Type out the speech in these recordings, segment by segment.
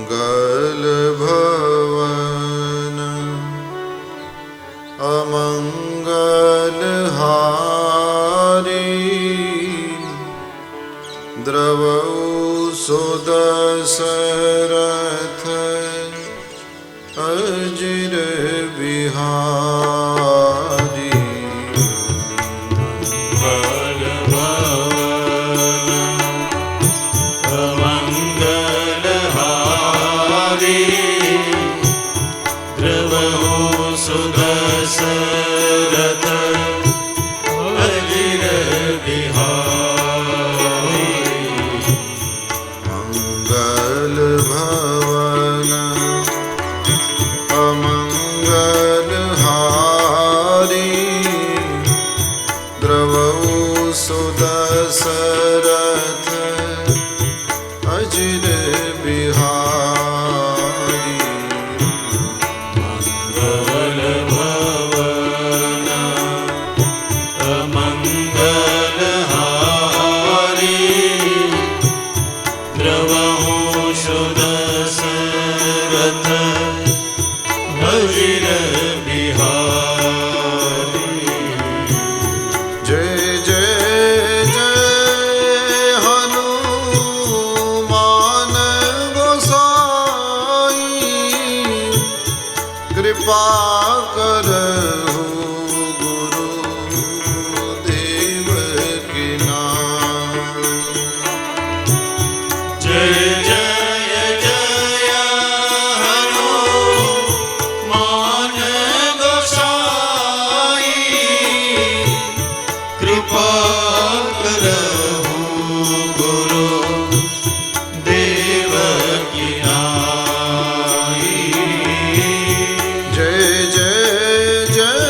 मंगल भवन अमंगल हारी द्रवौ सुदशरथ अजिर बिहारी। सुदशरथ अजिर बिहारी। मंगल भवन अमंगल हारी द्रवौ सुदशरथ अजिर बिहारी। कृपा करहु गुरु देव की नाम। जय जय जय हनुमान गोसाई कृपा करहु गुरु देव की नाई। जय जय जय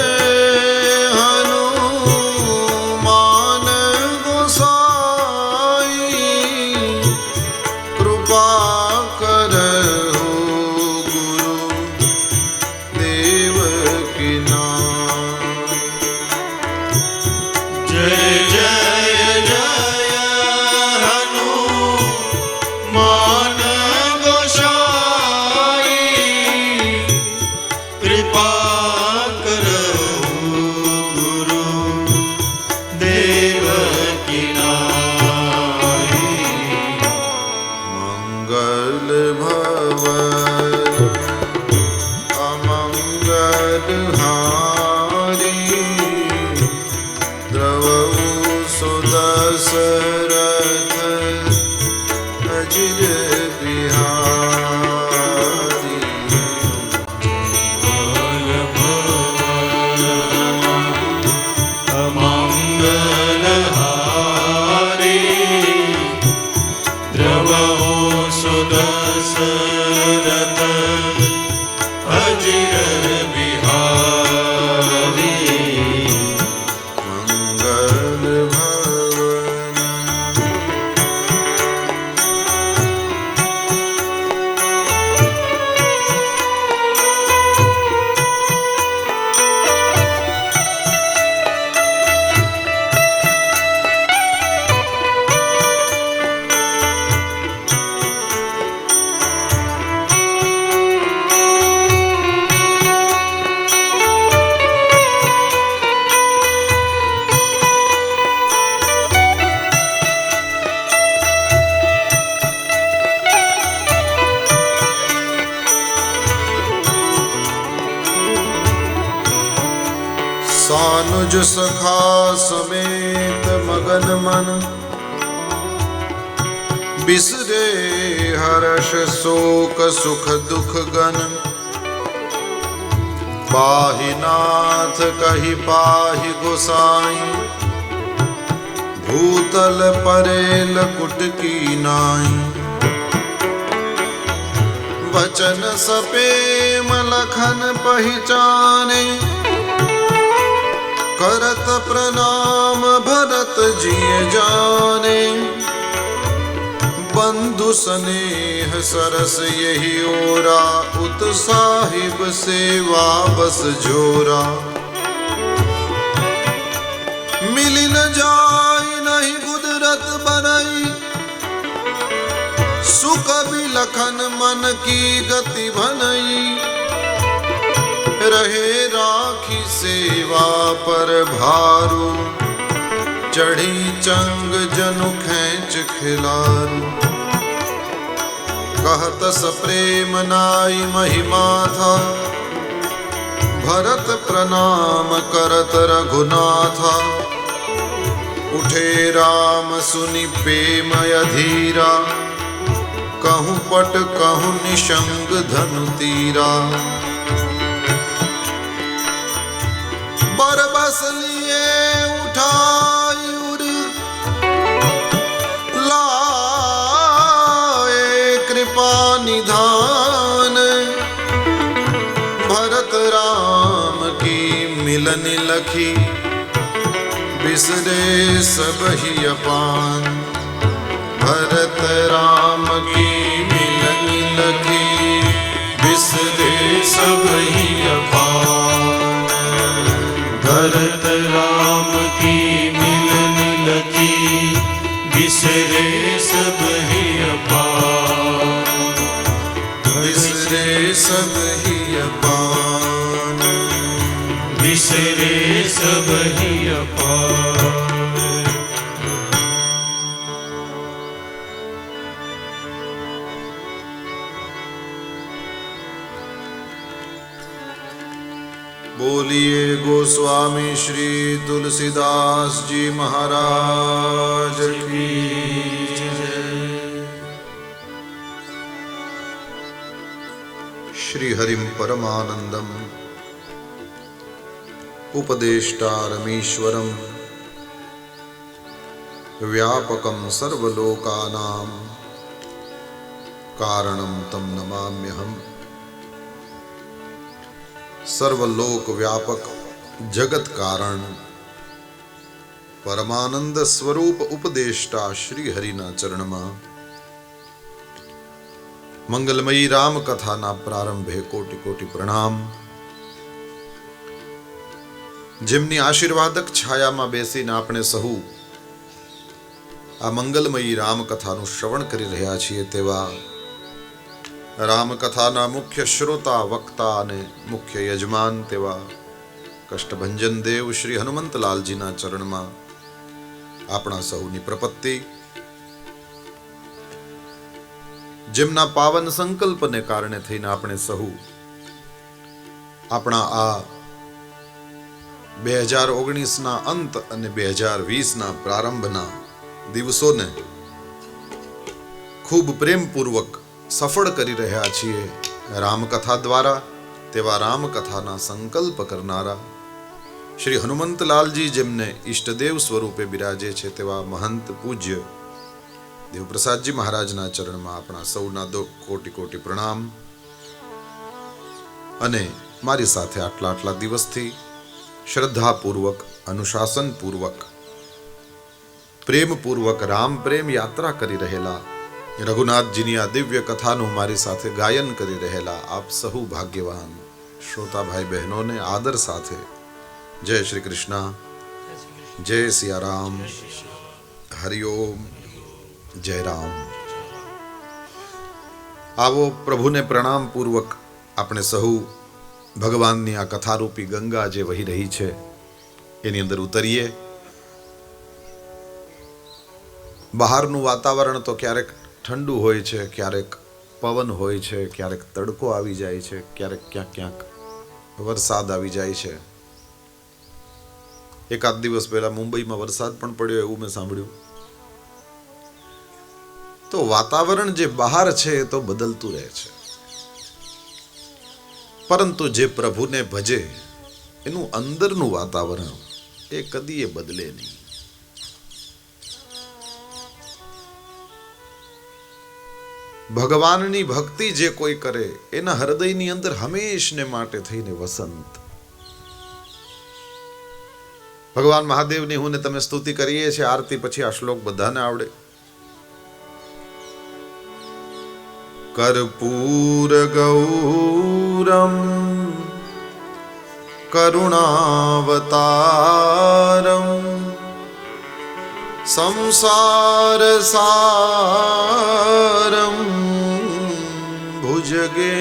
हनुमान गोसाई कृपा करहु गुरु देव की नाम। जय जय जय हनुमान गोसाई कृपा करहु गुरु देव की नाई। मंगल भवन अमंगल हारी द्रवौ सुदशरथ अजिर बिहारी। अमंगल हारी द्रवौ सुदशरथ अजिर बिहारी। मंगल भवन सानुज सखा समेत मगन मन बिसरे हर्ष शोक सुख दुख गन। पाहि नाथ कहि पाहि गोसाई भूतल परेल कुट की नाई। वचन सपेम लखन पहिचाने करत प्रणाम भरत जिय जाने। बंधु स्नेह सरस यही ओरा उत साहिब सेवा बस जोरा। मिली न जाय नहीं गुदरत बनई सुख बिल लखन मन की गति भनई, रहे राखी सेवा पर भारू, चढ़ी चंग जनु खेच खिलारू। कहत सप्रेम नाई महिमा था, भरत प्रणाम करत रघुनाथा। उठे राम सुनि प्रेम अधीरा, कहूँ पट कहूँ निशंग धनु तीरा। बरबस लिए उठाई उर, लाए कृपा निधान। भरत राम की मिलन लखी, बिसरे सब ही अपान। भरत राम की मिलन लखी, बिसरे सब ही अपान। भरत राम की मिलन लखी, बिसरे सब ही अपान। बिसरे सब ही अपान। बिसरे सब ही अपान। बोलिए गोस्वामी श्री तुलसीदास जी महाराज की जय। श्री हरिम परमानंदम उपदेष्टारमीश्वरम, व्यापकं सर्वलोकानां, कारणं तं नमाम्यहम्। सर्वलोक व्यापक जगत कारण परमानंद स्वरूप उपदेष्टा श्री हरिना चरणમાં મંગલમયી રામ કથાના પ્રારંભે કોટી કોટી પ્રણામ। જેમની આશીર્વાદક છાયામાં બેસીને આપણે સહુ આ મંગલમયી રામકથાનું શ્રવણ કરી રહ્યા છીએ, તેવા રામકથાના મુખ્ય શ્રોતા વક્તા અને મુખ્ય યજમાન તેવા કષ્ટભંજન દેવ શ્રી હનુમંતલાલજીના ચરણમાં આપણા સૌની પ્રપત્તિ। જેમના પાવન સંકલ્પને કારણે થઈને આપણે સહુ આપણા આ 2019ના અંત અને 2020ના પ્રારંભના દિવસોને ખૂબ પ્રેમપૂર્વક સફળ કરી રહ્યા છીએ રામકથા દ્વારા। તેવા રામકથાના સંકલ્પ કરનારા શ્રી હનુમંતલાલજી, જેમને ઈષ્ટદેવ સ્વરૂપે બિરાજે છે, તેવા મહંત પૂજ્ય દેવપ્રસાદજી મહારાજના ચરણમાં આપણા સૌના કોટી કોટી પ્રણામ। અને મારી સાથે આટલા આટલા દિવસથી શ્રદ્ધાપૂર્વક, અનુશાસનપૂર્વક, પ્રેમપૂર્વક રામ પ્રેમ યાત્રા કરી રહેલા, રઘુનાથજીની આ દિવ્ય કથાનું મારી સાથે ગાયન કરી રહેલા આપ સહુ ભાગ્યવાન શ્રોતા ભાઈ બહેનોને આદર સાથે જય શ્રી કૃષ્ણ, જય સિયારામ, હરિઓમ, જય રામ। આવો પ્રભુને પ્રણામ પૂર્વક આપણે સહુ ભગવાનની આ કથારૂપી ગંગા જે વહી રહી છે એની અંદર ઉતરીએ। બહારનું વાતાવરણ તો ક્યારેક ઠંડુ હોય છે, ક્યારેક પવન હોય છે, ક્યારેક તડકો આવી જાય છે, ક્યારેક ક્યાંક ક્યાંક વરસાદ આવી જાય છે। એકાદ દિવસ પહેલા મુંબઈમાં વરસાદ પણ પડ્યો એવું મેં સાંભળ્યું। તો વાતાવરણ જે બહાર છે એ તો બદલતું રહે છે, પરંતુ જે પ્રભુને ભજે એનું અંદરનું વાતાવરણ એ કદીએ બદલે નહીં। ભગવાનની ભક્તિ જે કોઈ કરે એના હૃદયની અંદર હંમેશને માટે થઈને વસંત। ભગવાન મહાદેવની હું ને તમે સ્તુતિ કરીએ છીએ આરતી પછી આ શ્લોક બધાને આવડે। कर्पूर गौरम करुणावतारम संसार सारम भुजगेन्द्रहारम्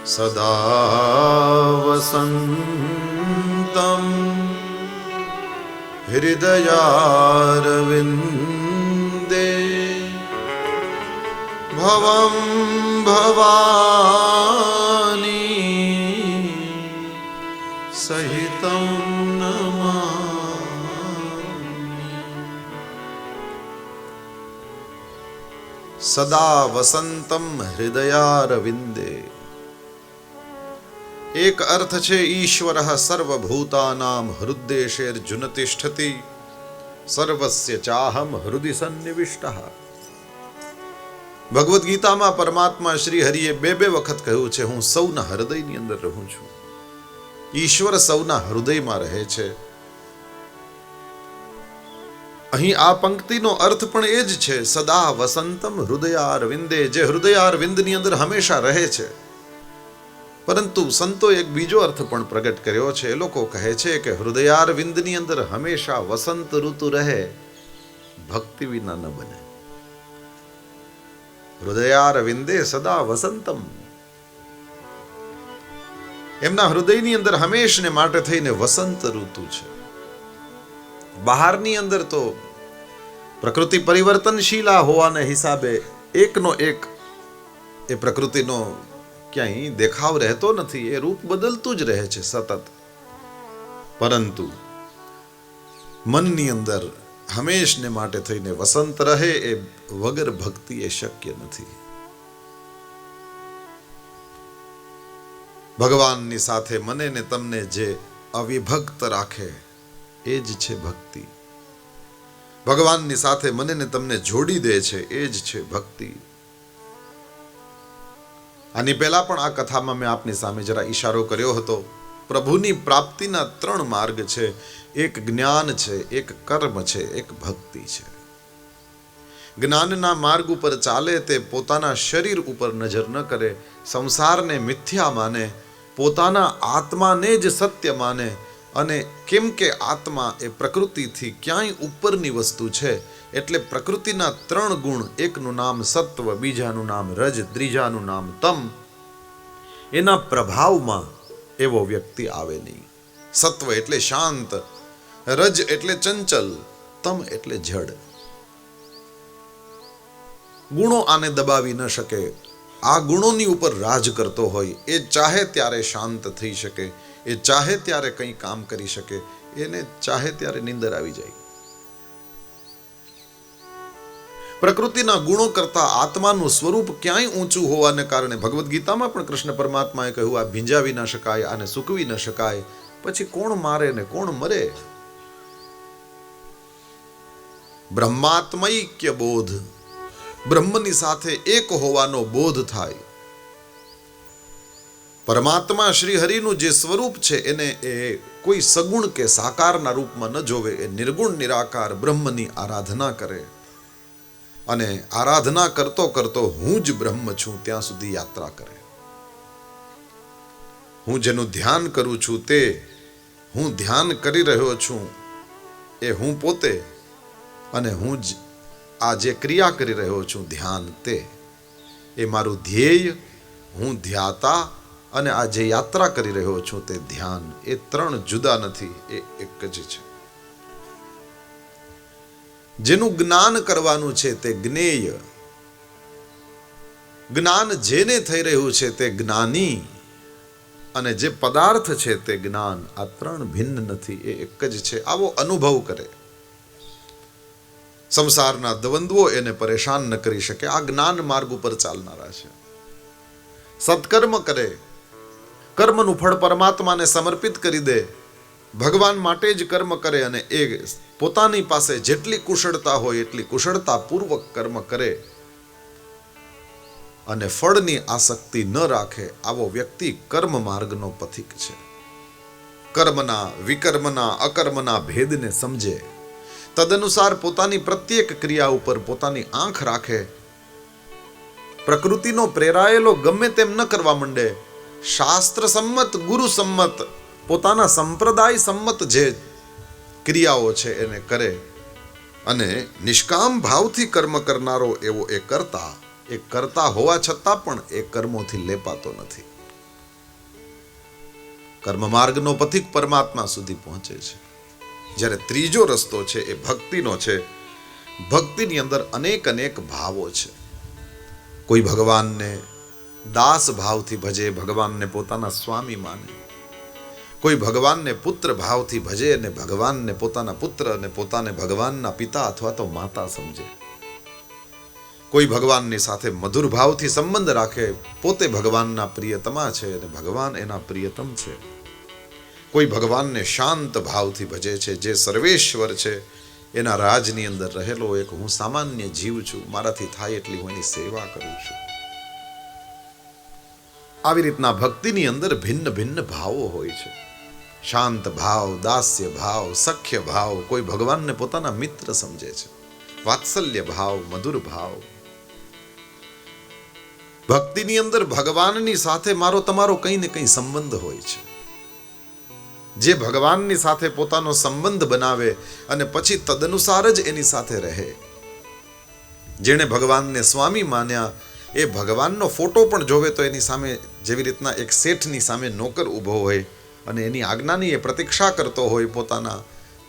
सदा वसन्तम् हृदयारविन्दे भवं भवानी सहितं नमामि। सदा वसंतम हृदयारविंदे। एक अर्थ छे ईश्वरः सर्वभूतानां हृद्देशेर्जुन तिष्ठति सर्वस्य चाहम हृदि सन्निविष्टः। भगवद गीताમાં પરમાત્મા શ્રી હરિએ બે વખત કહ્યું છે, હું સૌના હૃદયની અંદર રહું છું. ઈશ્વર સૌના હૃદયમાં રહે છે. અહીં આ પંક્તિનો અર્થ પણ એ જ છે, સદા વસંતમ હૃદયારવિંદે, જે હૃદયારવિંદની અંદર હંમેશા રહે છે. પરંતુ સંતો એક બીજો અર્થ પણ પ્રગટ કર્યો છે. એ લોકો કહે છે કે હૃદયારવિંદની અંદર હંમેશા વસંત ઋતુ રહે, ભક્તિ વિના ન બને. હૃદયારવિંદે સદા વસંતમ. એમના હૃદયની અંદર હંમેશને માટે થઈને વસંત ઋતુ છે. બહારની અંદર તો પ્રકૃતિ પરિવર્તનશીલા હોવાને હિસાબે એકનો એક એ પ્રકૃતિનો ક્યાંય દેખાવ રહેતો નથી. એ રૂપ બદલતું જ રહે છે સતત. પરંતુ મનની અંદર હંમેશને માટે થઈને વસંત રહે એ વગર ભક્તિ એ શક્ય નથી. ભગવાનની સાથે મને ને તમને જે અવિભક્ત રાખે એ જ છે ભક્તિ. ભગવાનની સાથે મને ને તમને જોડી દે છે એ જ છે ભક્તિ. આની પહેલા પણ આ કથામાં મેં આપની સામે જરા ઈશારો કર્યો હતો. પ્રભુની પ્રાપ્તિના 3 માર્ગ છે. એક જ્ઞાન છે, એક કર્મ છે, એક ભક્તિ છે. જ્ઞાનના માર્ગ ઉપર ચાલે તે પોતાના શરીર ઉપર નજર ન કરે, સંસારને મિથ્યા માને, પોતાના આત્માને જ સત્ય માને. અને કેમ કે આત્મા એ પ્રકૃતિથી ક્યાંય ઉપરની વસ્તુ છે, એટલે પ્રકૃતિના 3 ગુણ, એકનું નામ સત્વ, બીજાનું નામ રજ, ત્રીજાનું નામ તમ, એના પ્રભાવમાં એવો વ્યક્તિ આવે નહીં. સત્વ એટલે શાંત, રજ એટલે ચંચલ, તમ એટલે જડ. ગુણો આને દબાવી ન શકે. આ ગુણોની ઉપર રાજ કરતો હોય એ ચાહે ત્યારે શાંત થઈ શકે, એ ચાહે ત્યારે કંઈ કામ કરી શકે, એને ચાહે ત્યારે નીંદર આવી જાય. પ્રકૃતિના ગુણો કરતા આત્માનું સ્વરૂપ ક્યાંય ઊંચું હોવાને કારણે ભગવદ્ ગીતામાં પણ કૃષ્ણ પરમાત્માએ કહ્યું, આ ભીંજાવી ન શકાય, આને સૂકવી ન શકાય, પછી કોણ મારે ને કોણ મરે. બ્રહ્માત્મૈક્ય બોધ, બ્રહ્મની સાથે એક હોવાનો બોધ થાય. પરમાત્મા શ્રી હરિનું જે સ્વરૂપ છે એને એ કોઈ સગુણ કે સાકારના રૂપમાં ન જોવે. એ નિર્ગુણ નિરાકાર બ્રહ્મની આરાધના કરે અને આરાધના કરતો કરતો હું જ બ્રહ્મ છું ત્યાં સુધી યાત્રા કરે. હું જેનું ધ્યાન કરું છું તે હું ધ્યાન કરી રહ્યો છું એ હું પોતે, અને હું જ આ જે ક્રિયા કરી રહ્યો છું ધ્યાન તે એ મારું ધ્યેય, હું ધ્યાતા, અને આ જે યાત્રા કરી રહ્યો છું તે ધ્યાન. એ 3 જુદા નથી, એ એક જ છે. જેનું જ્ઞાન કરવાનું છે તે જ્ઞેય, જ્ઞાન જેને થઈ રહ્યું છે તે જ્ઞાની, અને જે પદાર્થ છે તે જ્ઞાન. આ 3 ભિન્ન નથી, એ એક જ છે. આવો અનુભવ કરે. સંસારના દ્વંદ્વો એને પરેશાન ન કરી શકે. આ જ્ઞાન માર્ગ ઉપર ચાલનારા છે. સત્કર્મ કરે, કર્મનું ફળ પરમાત્માને સમર્પિત કરી દે, ભગવાન માટે જ કર્મ કરે, અને એ પોતાની પાસે જેટલી કુશળતા હોય એટલી કુશળતાપૂર્વક કર્મ કરે અને ફળની આસક્તિ ન રાખે. આવો વ્યક્તિ કર્મ માર્ગનો પથિક છે. કર્મના, વિકર્મના, અકર્મના ભેદને સમજે, તદનુસાર પોતાની પ્રત્યેક ક્રિયા ઉપર પોતાની આંખ રાખે. પ્રકૃતિનો પ્રેરાયેલો ગમે તેમ ન કરવા માંડે. શાસ્ત્ર સંમત, ગુરુ સંમત, પોતાના સંપ્રદાય સંમત જે ક્રિયાઓ છે એને કરે. અને નિષ્કામ ભાવથી કર્મ કરનારો એવો એ કરતા હોવા છતાં પણ એ કર્મોથી લેપાતો નથી. કર્મ માર્ગનો પથિક પરમાત્મા સુધી પહોંચે છે. જ્યારે ત્રીજો રસ્તો છે એ ભક્તિનો છે. ભક્તિની અંદર અનેક ભાવો છે. કોઈ ભગવાનને દાસ ભાવથી ભજે, ભગવાનને પોતાના સ્વામી માને. કોઈ ભગવાનને પુત્ર ભાવથી ભજે અને ભગવાનને પોતાના પુત્ર અને પોતાને ભગવાનના પિતા અથવા તો માતા સમજે. કોઈ ભગવાનની સાથે મધુર ભાવથી સંબંધ રાખે, પોતે ભગવાનના પ્રિયતમા છે અને ભગવાન એના પ્રિયતમ છે. કોઈ ભગવાનને શાંત ભાવથી ભજે છે, જે સર્વેશ્વર છે, એના રાજની અંદર રહેલો એક હું સામાન્ય જીવ છું, મારાથી થાય એટલી હું એની સેવા કરું છું. આવી રીતના ભક્તિની અંદર ભિન્ન ભિન્ન ભાવો હોય છે. શાંત ભાવ, દાસ્ય ભાવ, સખ્ય ભાવ. કોઈ ભગવાનને પોતાના મિત્ર સમજે છે. વાત્સલ્ય ભાવ, મધુર ભાવ. ભક્તિની અંદર ભગવાનની સાથે મારો તમારો કંઈ ને કંઈ સંબંધ હોય છે. જે ભગવાનની સાથે પોતાનો સંબંધ બનાવે અને પછી તદનુસાર જ એની સાથે રહે. જેણે ભગવાનને સ્વામી માન્યા એ ભગવાનનો ફોટો પણ જોવે તો એની સામે જેવી રીતના એક શેઠની સામે નોકર ઊભો હોય અને એની આજ્ઞાની એ પ્રતીક્ષા કરતો હોય, પોતાના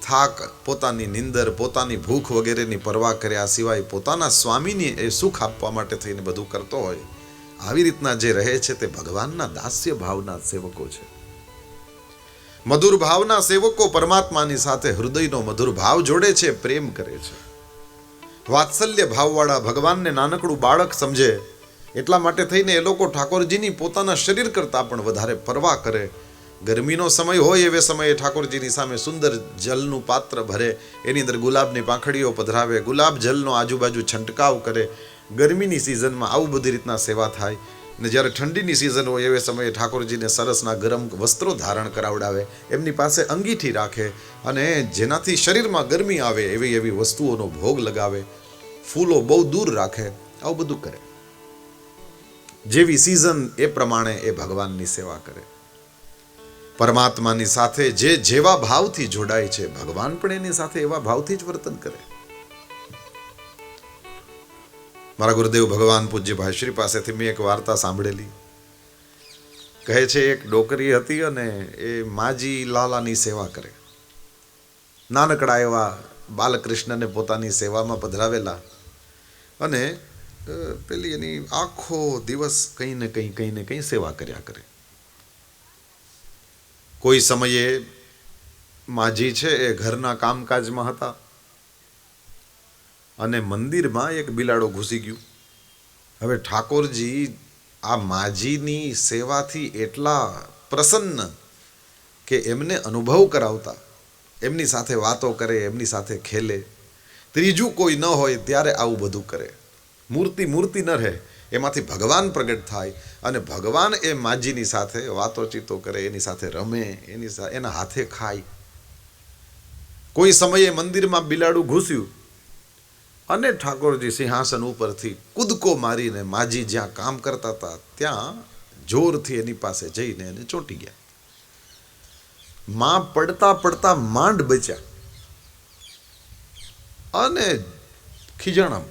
થાક, પોતાની નિંદર, પોતાની ભૂખ વગેરેની પરવા કર્યા સિવાય પોતાના સ્વામીને એ સુખ આપવા માટે થઈને બધું કરતો હોય, આવી રીતના જે રહે છે તે ભગવાનના દાસ્ય ભાવના સેવકો છે. મધુર ભાવના સેવકો પરમાત્માની સાથે હૃદયનો મધુર ભાવ જોડે છે, પ્રેમ કરે છે. વાત્સલ્ય ભાવવાળા ભગવાનને નાનકડું બાળક સમજે, એટલા માટે થઈને એ લોકો ઠાકોરજીની પોતાના શરીર કરતાં પણ વધારે પરવા કરે. ગરમીનો સમય હોય એવે સમયે ઠાકોરજીની સામે સુંદર જલનું પાત્ર ભરે, એની અંદર ગુલાબની પાંખડીઓ પધરાવે, ગુલાબ જલનો આજુબાજુ છંટકાવ કરે. ગરમીની સિઝનમાં આવું બધી રીતના સેવા થાય. ને જ્યારે ઠંડીની સિઝન હોય એવે સમયે ઠાકોરજીને સરસના ગરમ વસ્ત્રો ધારણ કરાવડાવે, એમની પાસે અંગીઠી રાખે અને જેનાથી શરીરમાં ગરમી આવે એવી વસ્તુઓનો ભોગ લગાવે, ફૂલો બહુ દૂર રાખે, આવું બધું કરે. જેવી સિઝન એ પ્રમાણે એ ભગવાનની સેવા કરે. પરમાત્માની સાથે જે જેવા ભાવથી જોડાય છે, ભગવાન પણ એની સાથે એવા ભાવથી જ વર્તન કરે. મારા ગુરુદેવ ભગવાન પૂજ્ય ભાઈશ્રી પાસેથી મેં એક વાર્તા સાંભળેલી. કહે છે એક ડોકરી હતી અને એ માજી લાલાની સેવા કરે. નાનકડા એવા બાલકૃષ્ણને પોતાની સેવામાં પધરાવેલા અને પેલી એની આખો દિવસ કંઈ ને કંઈ સેવા કર્યા કરે. કોઈ સમયે માજી છે એ ઘરના કામકાજમાં હતા અને મંદિરમાં એક બિલાડો ઘૂસી ગયું. હવે ઠાકોરજી આ માજીની સેવાથી એટલા પ્રસન્ન કે એમને અનુભવ કરાવતા, એમની સાથે વાતો કરે, એમની સાથે ખેલે. ત્રીજું કોઈ ન હોય ત્યારે આવું બધું કરે. મૂર્તિ ન રહે, એમાંથી ભગવાન પ્રગટ થાય અને ભગવાન એ માજીની સાથે વાતોચીતો કરે, એની સાથે રમે, એના હાથે ખાય. કોઈ સમયે મંદિરમાં બિલાડું ઘૂસ્યું અને ઠાકોરજી સિંહાસન ઉપરથી કૂદકો મારીને માજી જ્યાં કામ કરતા હતા ત્યાં જોરથી એની પાસે જઈને એને ચોંટી ગયા. માં પડતા પડતા માંડ બચ્યા અને ખીજાણા.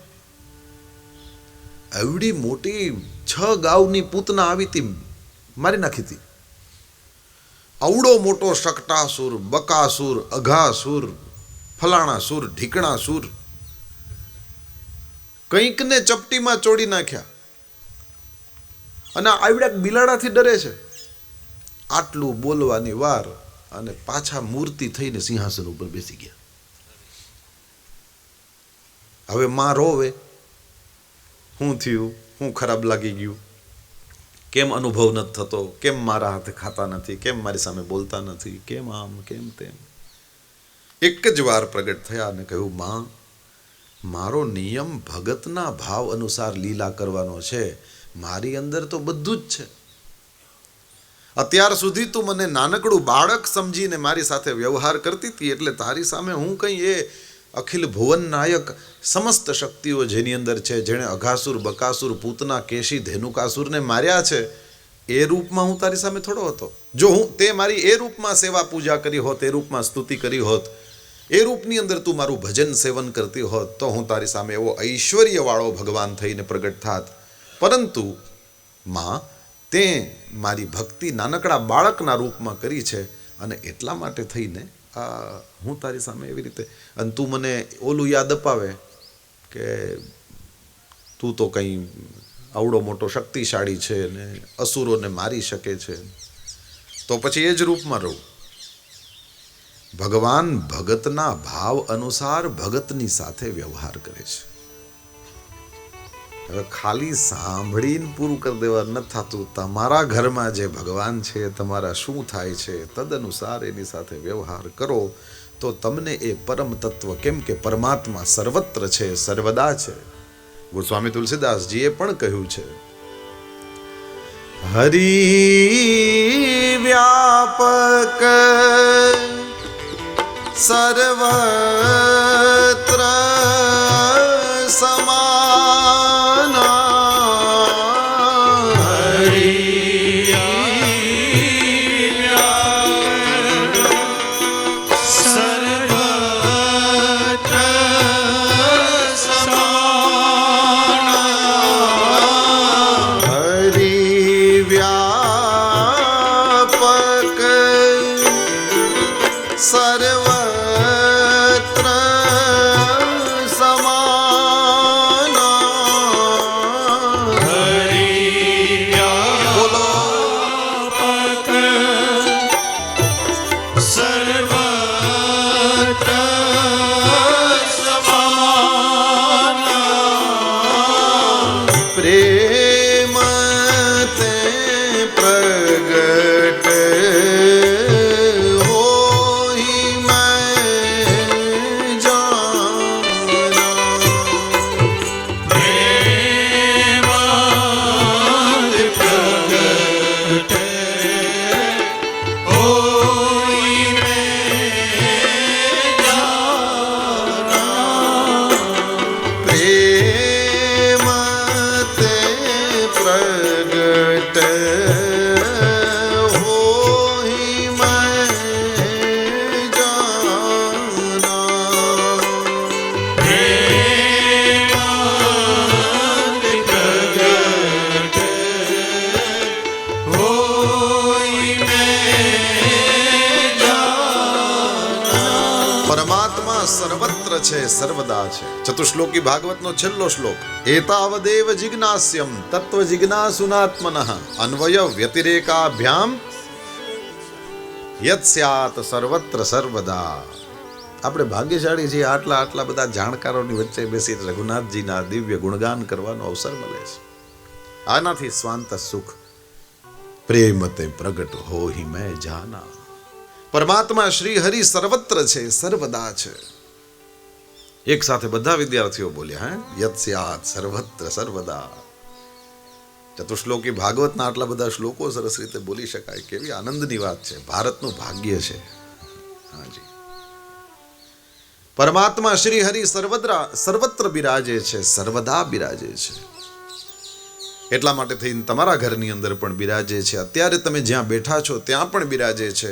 એવડી મોટી 6 ગાઉની પૂતના આવી હતી, મારી નાખી હતી. આવડો મોટો શકટાસુર, બકાસુર, અઘાસુર, ફલાણાસુર, ઢીકણાસુર કંઈકને ચપટીમાં ચોડી નાખ્યા અને આવડા બિલાડાથી ડરે છે. આટલું બોલવાની વાર અને પાછા મૂર્તિ થઈને સિંહાસન ઉપર બેસી ગયા. હવે માં રોવે, શું થયું, શું ખરાબ લાગી ગયું, કેમ અનુભવ નથી થતો, કેમ મારા હાથે ખાતા નથી, કેમ મારી સામે બોલતા નથી, કેમ આમ કેમ તેમ. એક જ વાર પ્રગટ થયા અને કહ્યું, માં, મારો નિયમ ભગતના ભાવ અનુસાર લીલા કરવાનો છે. મારી અંદર તો બધું જ છે. અત્યાર સુધી તું મને નાનકડું બાળક સમજીને મારી સાથે વ્યવહાર કરતી હતી, એટલે તારી સામે હું કંઈ એ અખિલ ભુવન નાયક સમસ્ત શક્તિઓ જેની અંદર છે, જેણે અઘાસુર, બકાસુર, પૂતના, કેશી, ધેનુકાસુરને માર્યા છે, એ રૂપમાં હું તારી સામે થોડો હતો. જો હું તે મારી એ રૂપમાં સેવા પૂજા કરી હોત, એ રૂપમાં સ્તુતિ કરી હોત, એ રૂપની અંદર તું મારું ભજન સેવન કરતી હોત તો હું તારી સામે એવો ઐશ્વર્યવાળો ભગવાન થઈને પ્રગટ થાત. પરંતુ માં, તે મારી ભક્તિ નાનકડા બાળકના રૂપમાં કરી છે અને એટલા માટે થઈને હું તારી સામે એવી રીતે, અને તું મને ઓલું યાદ અપાવે કે તું તો કંઈ આવડો મોટો શક્તિશાળી છે ને અસુરોને મારી શકે છે, તો પછી એ જ રૂપમાં રહું. ભગવાન ભગતના ભાવ અનુસાર ભગતની સાથે વ્યવહાર કરે છે. હવે ખાલી સાંભળીને પૂરું કરી દેવા ન થતું. તમારા ઘરમાં જે ભગવાન છે, તમારા શું થાય છે તદનુસાર એની સાથે વ્યવહાર કરો તો તમને એ પરમ તત્વ, કેમ કે પરમાત્મા સર્વત્ર છે, સર્વદા છે. ગોસ્વામી તુલસીદાસજીએ પણ કહ્યું છે, હરિ વ્યાપક સર્વત્ર સમાના, હરિ સર્વત્ર સમાના, હરિ વ્યાપક સર્વત્ર સમાના, હરિ વ્યાપક સર્વત્ર સમાના, પ્રેમ તે પ્રગટ હોઈ મેં જાના, પ્રેમાદ પ્રગટ હોઈ મેં જાના, પ્રેમ તે પ્રગટ હોઈ મેં જાના, પ્રેમાદ પ્રગટ હોઈ મેં જાના. પરમાત્મા સર્વત્ર છે, સર્વદા છે. ચતુશ્લોકી ભાગવતનો છેલ્લો શ્લોક, એતાવદેવ જિજ્ઞાસ્યમ તત્વ જિજ્ઞાસુનાત્મનઃ અન્વય વ્યતિરેકાભ્યામ યત સ્યાત સર્વત્ર સર્વદા. આપણે ભાગ્યશાળી છીએ, આટલા બધા જાણકારોની વચ્ચે બેસી રઘુનાથજીના દિવ્ય ગુણગાન કરવાનો અવસર મળે છે. આનાથી સ્વાંત સુખ પ્રેમ તે પ્રગટ હોઈ મેં જાના. પરમાત્મા શ્રી હરિ સર્વત્ર છે, સર્વદા છે. એક સાથે બધા વિદ્યાર્થીઓ બોલ્યા, યત સ્યાત સર્વત્ર સર્વદા. ચતુશ્લોકી ભાગવતના આટલા બધા શ્લોકો સરસ રીતે બોલી શકાય, કેવી આનંદની વાત છે. ભારતનું ભાગ્ય છે. હાજી, પરમાત્મા શ્રી હરિ સર્વત્ર બિરાજે છે, સર્વદા બિરાજે છે. એટલા માટે થઈને તમારા ઘરની અંદર પણ બિરાજે છે. અત્યારે તમે જ્યાં બેઠા છો ત્યાં પણ બિરાજે છે.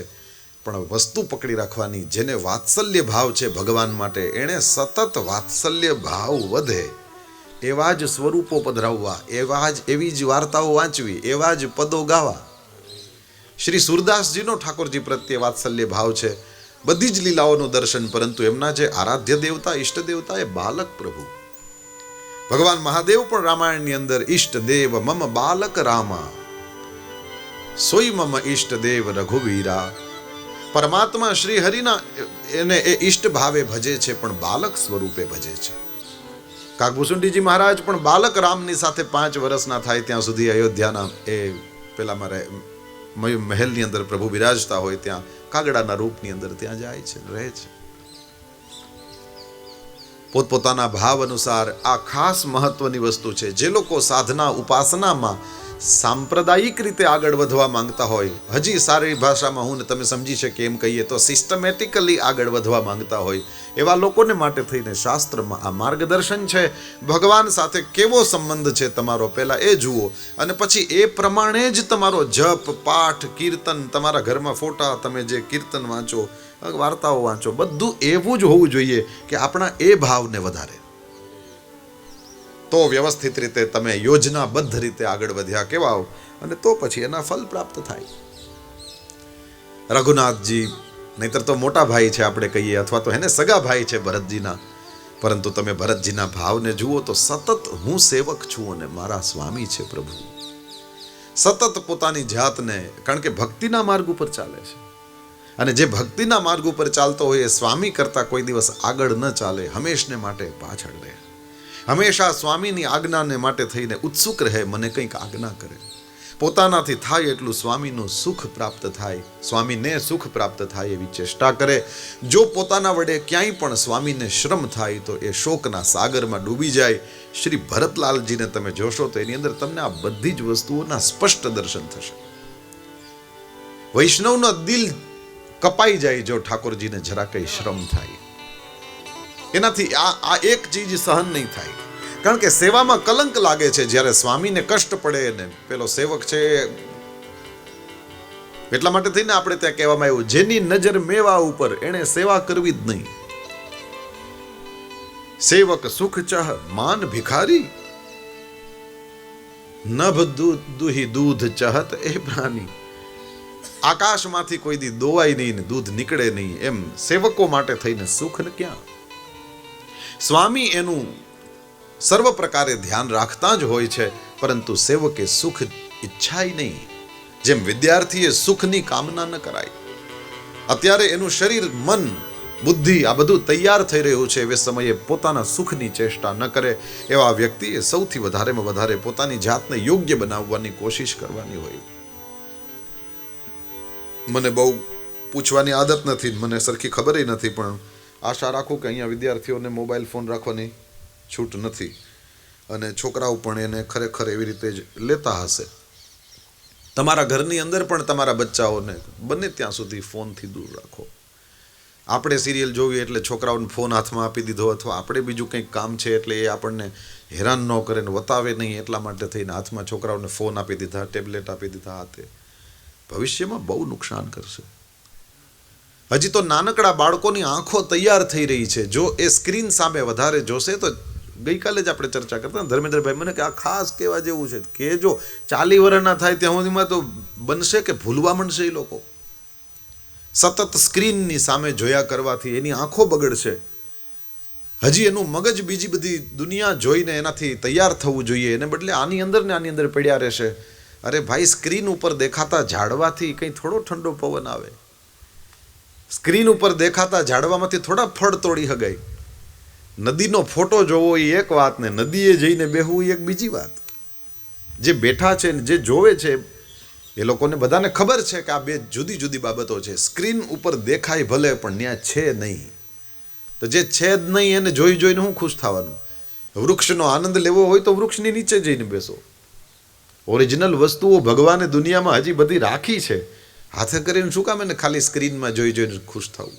પણ વસ્તુ પકડી રાખવાની, જેને વાત્સલ્ય ભાવ છે ભગવાન માટે, એણે સતત વાત્સલ્ય ભાવ વધે એવા જ સ્વરૂપો પધરાવવા, એવી જ વાર્તાઓ વાંચવી, એવા જ પદો ગાવા. શ્રી સુરદાસજીનો ઠાકોરજી પ્રત્યે વાત્સલ્ય ભાવ છે. બધી જ લીલાઓનું દર્શન, પરંતુ એમના જે આરાધ્ય દેવતા, ઈષ્ટ દેવતા એ બાલક પ્રભુ. ભગવાન મહાદેવ પણ રામાયણની અંદર ઈષ્ટ દેવ મમ બાલક રામા સોઈ મમ ઈષ્ટ દેવ રઘુવીરા. પરમાત્મા શ્રી હરિના એને એ ઈષ્ટ ભાવે ભજે છે, પણ બાલક સ્વરૂપે ભજે છે. કાગભૂષુંડીજી મહારાજ પણ બાલક રામની સાથે 5 વર્ષના થાય ત્યાં સુધી અયોધ્યાના એ પેલામાં મહેલની અંદર પ્રભુ બિરાજતા હોય ત્યાં કાગડાના રૂપની અંદર ત્યાં જાય છે, રહે છે. પોતપોતાના ભાવ અનુસાર આ ખાસ મહત્વની વસ્તુ છે. જે લોકો સાધના ઉપાસનામાં સાંપ્રદાયિક રીતે આગળ વધવા માંગતા હોય, હજી સારી ભાષામાં હું ને તમે સમજી શકીએ એમ કહીએ તો સિસ્ટમેટિકલી આગળ વધવા માંગતા હોય, એવા લોકોને માટે થઈને શાસ્ત્રમાં આ માર્ગદર્શન છે. ભગવાન સાથે કેવો સંબંધ છે તમારો પહેલા એ જુઓ, અને પછી એ પ્રમાણે જ તમારો જપ, પાઠ, કીર્તન, તમારા ઘરમાં ફોટા, તમે જે કીર્તન વાંચો, વાર્તાઓ વાંચો, બધું એવું જ હોવું જોઈએ કે આપણા એ ભાવને વધારે. તો વ્યવસ્થિત રીતે તમે યોજનાબદ્ધ રીતે આગળ વધ્યા કહેવાઓ, અને તો પછી એના ફલ પ્રાપ્ત થાય. રઘુનાથજી નહીતર તો મોટા ભાઈ છે આપણે કહીએ, અથવા તો એને સગા ભાઈ છે ભરતજીના, પરંતુ તમે ભરતજીના ભાવને જુઓ તો સતત હું સેવક છું અને મારા સ્વામી છે પ્રભુ. સતત પોતાની જાતને, કારણ કે ભક્તિના માર્ગ ઉપર ચાલે છે, અને જે ભક્તિના માર્ગ ઉપર ચાલતો હોય એ સ્વામી કરતા કોઈ દિવસ આગળ ન ચાલે, હંમેશને માટે પાછળ રહે, હંમેશા સ્વામીની આજ્ઞાને માટે થઈને ઉત્સુક રહે, મને કંઈક આજ્ઞા કરે. પોતાનાથી થાય એટલું સ્વામીનું સુખ પ્રાપ્ત થાય, સ્વામીને સુખ પ્રાપ્ત થાય એવી ચેષ્ટા કરે. જો પોતાના વડે ક્યાંય પણ સ્વામીને શ્રમ થાય તો એ શોકના સાગરમાં ડૂબી જાય. શ્રી ભરતલાલજીને તમે જોશો તો એની અંદર તમને આ બધી જ વસ્તુઓના સ્પષ્ટ દર્શન થશે. વૈષ્ણવનો દિલ કપાઈ જાય જો ઠાકોરજીને જરા કઈ શ્રમ થાય. એનાથી આ એક ચીજ સહન નહીં થાય, કારણ કે સેવામાં કલંક લાગે છે. જ્યારે સ્વામીને કષ્ટ પડે ને પેલો સેવક છે, એટલા માટે થઈને આપણે ત્યાં કહેવામાં આવ્યું, જેની નજર મેવા ઉપર એને સેવા કરવી જ નહીં. સેવક સુખ ચાહ માન ભિખારી, નભ દૂહી દૂધ ચાહત એ પ્રાણી. આકાશમાંથી કોઈ દી દોવાય નહીં ને દૂધ નીકળે નહીં, એમ સેવકો માટે થઈને સુખ ને ક્યાં. સ્વામી એનું સર્વ પ્રકારે ધ્યાન રાખતા જ હોય છે, પરંતુ સેવકે સુખ ઈચ્છાય નહીં. જેમ વિદ્યાર્થીએ સુખની કામના ન કરાય. અત્યારે એનું શરીર, મન, બુદ્ધિ આ બધું તૈયાર થઈ રહ્યું છે, એ સમયે પોતાના સુખની ચેષ્ટા ન કરે. એવા વ્યક્તિએ સૌથી વધારેમાં વધારે પોતાની જાતને યોગ્ય બનાવવાની કોશિશ કરવાની હોય. મને બહુ પૂછવાની આદત નથી, મને સરખી ખબર નથી, પણ આશા રાખું કે અહીંયા વિદ્યાર્થીઓને મોબાઈલ ફોન રાખવાની છૂટ નથી, અને છોકરાઓ પણ એને ખરેખર એવી રીતે જ લેતા હશે. તમારા ઘરની અંદર પણ તમારા બચ્ચાઓને બને ત્યાં સુધી ફોનથી દૂર રાખો. આપણે સિરિયલ જોવી એટલે છોકરાઓને ફોન હાથમાં આપી દીધો, અથવા આપણે બીજું કંઈક કામ છે એટલે એ આપણને હેરાન ન કરે ને વતાવે નહીં, એટલા માટે થઈને હાથમાં છોકરાઓને ફોન આપી દીધા, ટેબ્લેટ આપી દીધા. હાથે ભવિષ્યમાં બહુ નુકસાન કરશે. હજી તો નાનકડા બાળકોની આંખો તૈયાર થઈ રહી છે. જો એ સ્ક્રીન સામે વધારે જોશે તો, ગઈકાલે જ આપણે ચર્ચા કરતા ધર્મેન્દ્રભાઈ મને કે આ ખાસ કહેવા જેવું છે કે જો 40 વર્ષના થાય ત્યાં સુધીમાં તો બનશે કે ભૂલવા માંડશે એ લોકો. સતત સ્ક્રીનની સામે જોયા કરવાથી એની આંખો બગડશે. હજી એનું મગજ બીજી બધી દુનિયા જોઈને એનાથી તૈયાર થવું જોઈએ, એને બદલે આની અંદર ને આની અંદર પડ્યા રહેશે. અરે ભાઈ, સ્ક્રીન ઉપર દેખાતા ઝાડવાથી કંઈ થોડો ઠંડો પવન આવે? સ્ક્રીન ઉપર દેખાતા ઝાડવામાંથી થોડા ફળ તોડી હગાય? નદીનો ફોટો જોવો એ એક વાત, ને નદીએ જઈને બેહવું એ એક બીજી વાત. જે બેઠા છે ને જે જોવે છે એ લોકોને બધાને ખબર છે કે આ બે જુદી જુદી બાબતો છે. સ્ક્રીન ઉપર દેખાય ભલે, પણ ત્યાં છે નહીં. તો જે છે જ નહીં એને જોઈ જોઈને હું ખુશ થવાનું? વૃક્ષનો આનંદ લેવો હોય તો વૃક્ષની નીચે જઈને બેસો. ઓરિજિનલ વસ્તુઓ ભગવાને દુનિયામાં હજી બધી રાખી છે. હાથે કરીને શું કામ એને ખાલી સ્ક્રીનમાં જોઈ જોઈને ખુશ થવું?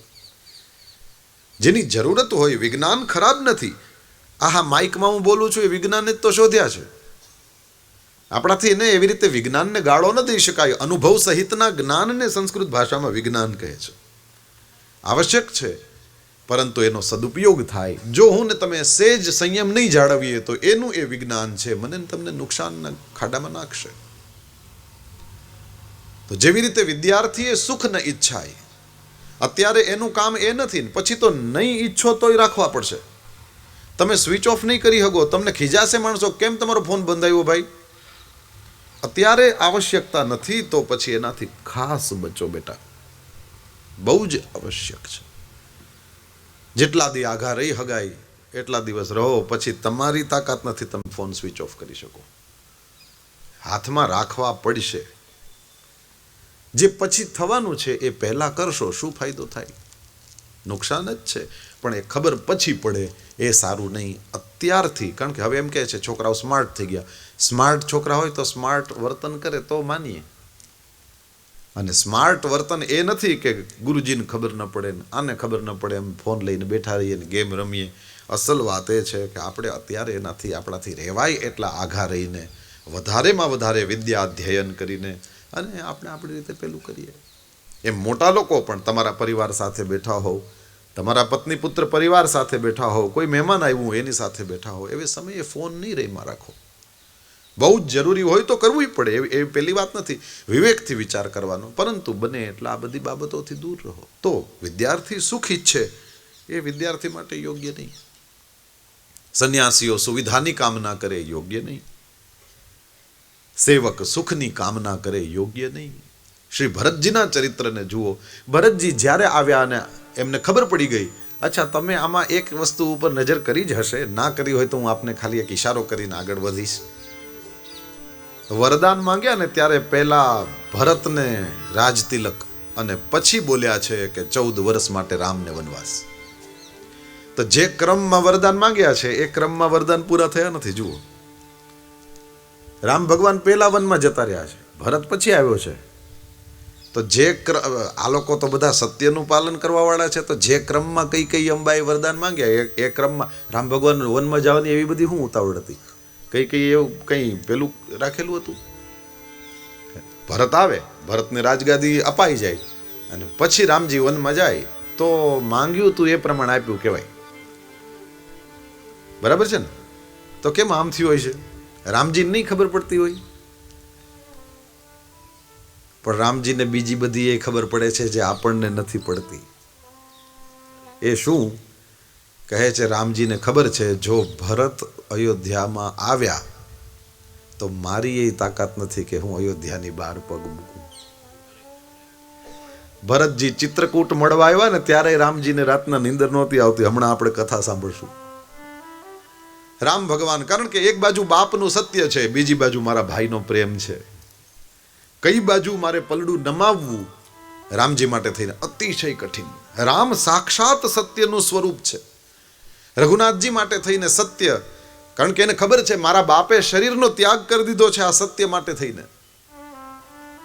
જેની જરૂરત હોય. વિજ્ઞાન ખરાબ નથી. આહા માઇકમાં હું બોલું છું એ વિજ્ઞાને જ તો શોધ્યા છે. આપણાથી એને એવી રીતે વિજ્ઞાનને ગાળો ન દઈ શકાય. અનુભવ સહિતના જ્ઞાનને સંસ્કૃત ભાષામાં વિજ્ઞાન કહે છે. આવશ્યક છે, પરંતુ એનો સદુપયોગ થાય. જો હું ને તમે સેજ સંયમ નહીં જાળવીએ તો એનું એ વિજ્ઞાન છે, મને તમને નુકસાનના ખાડામાં નાખશે. તો જેવી રીતે વિદ્યાર્થીએ સુખ ન ઈચ્છાય, અત્યારે એનું કામ એ નથી, પછી તો નહીં ઈચ્છો તોય રાખવા પડશે. તમે સ્વિચ ઓફ નહીં કરી શકો. તમને ખીજાશે માણસો, કેમ તમારો ફોન બંધાયો ભાઈ? અત્યારે આવશ્યકતા નથી તો પછી એનાથી ખાસ બચો બેટા, બહુ જ આવશ્યક છે. જેટલા દી આઘા રહી હગાય એટલા દિવસ રહો, પછી તમારી તાકાત નથી તમે ફોન સ્વિચ ઓફ કરી શકો. હાથમાં રાખવા પડશે. જે પછી થવાનું છે એ પહેલા કરશો, શું ફાયદો થાય? નુકસાન જ છે. પણ એ ખબર પછી પડે એ સારું નહીં. અત્યારથી, કારણ કે હવે એમ કહે છે છોકરાઓ સ્માર્ટ થઈ ગયા. સ્માર્ટ છોકરા હોય તો સ્માર્ટ વર્તન કરે તો માનીએ. અને સ્માર્ટ વર્તન એ નથી કે ગુરુજીને ખબર ન પડે ને આને ખબર ન પડે એમ ફોન લઈને બેઠા રહીએ ને ગેમ રમીએ. અસલ વાત એ છે કે આપણે અત્યારે એનાથી આપણાથી રહેવાય એટલા આઘા રહીને વધારેમાં વધારે વિદ્યા અધ્યયન કરીને અને આપણે આપણી રીતે પેલું કરીએ. એમ મોટા લોકો પણ તમારા પરિવાર સાથે બેઠા હોવ, તમારા પત્ની પુત્ર પરિવાર સાથે બેઠા હોવ, કોઈ મહેમાન આવ્યું એની સાથે બેઠા હોવ, એવી સમયે ફોન નહીં રહીમાં રાખો. બહુ જ જરૂરી હોય તો કરવું પડે, એવી પહેલી વાત નથી. વિવેકથી વિચાર કરવાનો, પરંતુ બને એટલે આ બધી બાબતોથી દૂર રહો. તો વિદ્યાર્થી સુખ ઈચ્છે એ વિદ્યાર્થી માટે યોગ્ય નહીં. સંન્યાસીઓ સુવિધાની કામના કરે યોગ્ય નહીં. સેવક સુખની કામના કરે યોગ્ય નહીં. શ્રી ભરતજીના ચરિત્રને જુઓ. ભરતજી જ્યારે આવ્યા અને એમને ખબર પડી ગઈ, અચ્છા તમે આમાં એક વસ્તુ ઉપર નજર કરી જ હશે, ના કરી હોય તો હું આપને ખાલી એક ઈશારો કરીને આગળ વધીશ. વરદાન માંગ્યા ને ત્યારે પહેલા ભરતને રાજતિલક અને પછી બોલ્યા છે કે 14 વર્ષ માટે રામને વનવાસ. તો જે ક્રમમાં વરદાન માંગ્યા છે એ ક્રમમાં વરદાન પૂરા થયા નથી. જુઓ, રામ ભગવાન પહેલા વનમાં જતા રહ્યા છે, ભરત પછી આવ્યો છે. તો જે આ લોકો તો બધા સત્યનું પાલન કરવા વાળા છે. તો જે ક્રમમાં કઈ અંબાએ વરદાન માંગ્યા એ ક્રમમાં રામ ભગવાન વનમાં જવાની એવી બધી શું ઉતાવળ હતી? કઈ એવું કઈ પેલું રાખેલું હતું? ભરત આવે, ભરતને રાજગાદી અપાઈ જાય અને પછી રામજી વનમાં જાય તો માંગ્યું તું એ પ્રમાણે આપ્યું કહેવાય. બરાબર છે ને? તો કેમ આમ થયું હોય છે? રામજીને નહીં ખબર પડતી હોય, પણ રામજીને બીજી બધી એ ખબર પડે છે જે આપણને નથી પડતી. એ શું કહે છે? રામજીને ખબર છે જો ભરત અયોધ્યામાં આવ્યા તો મારી એ તાકાત નથી કે હું અયોધ્યાની બહાર પગ મૂકું. ભરતજી ચિત્રકૂટ મળવા આવ્યા ને ત્યારે રામજીને રાતના નીંદર નહોતી આવતી. હમણાં આપણે કથા સાંભળશું. રામ ભગવાન, કારણ કે એક બાજુ બાપનું સત્ય છે, બીજી બાજુ મારા ભાઈનો પ્રેમ છે. કઈ બાજુ મારે પલડું નમાવવું રામજી માટે થઈને અતિશય કઠિન. રામ સાક્ષાત સત્યનું સ્વરૂપ છે. રઘુનાથજી માટે થઈને સત્ય, કારણ કે એને ખબર છે મારા બાપે શરીરનો ત્યાગ કરી દીધો છે આ સત્ય માટે થઈને.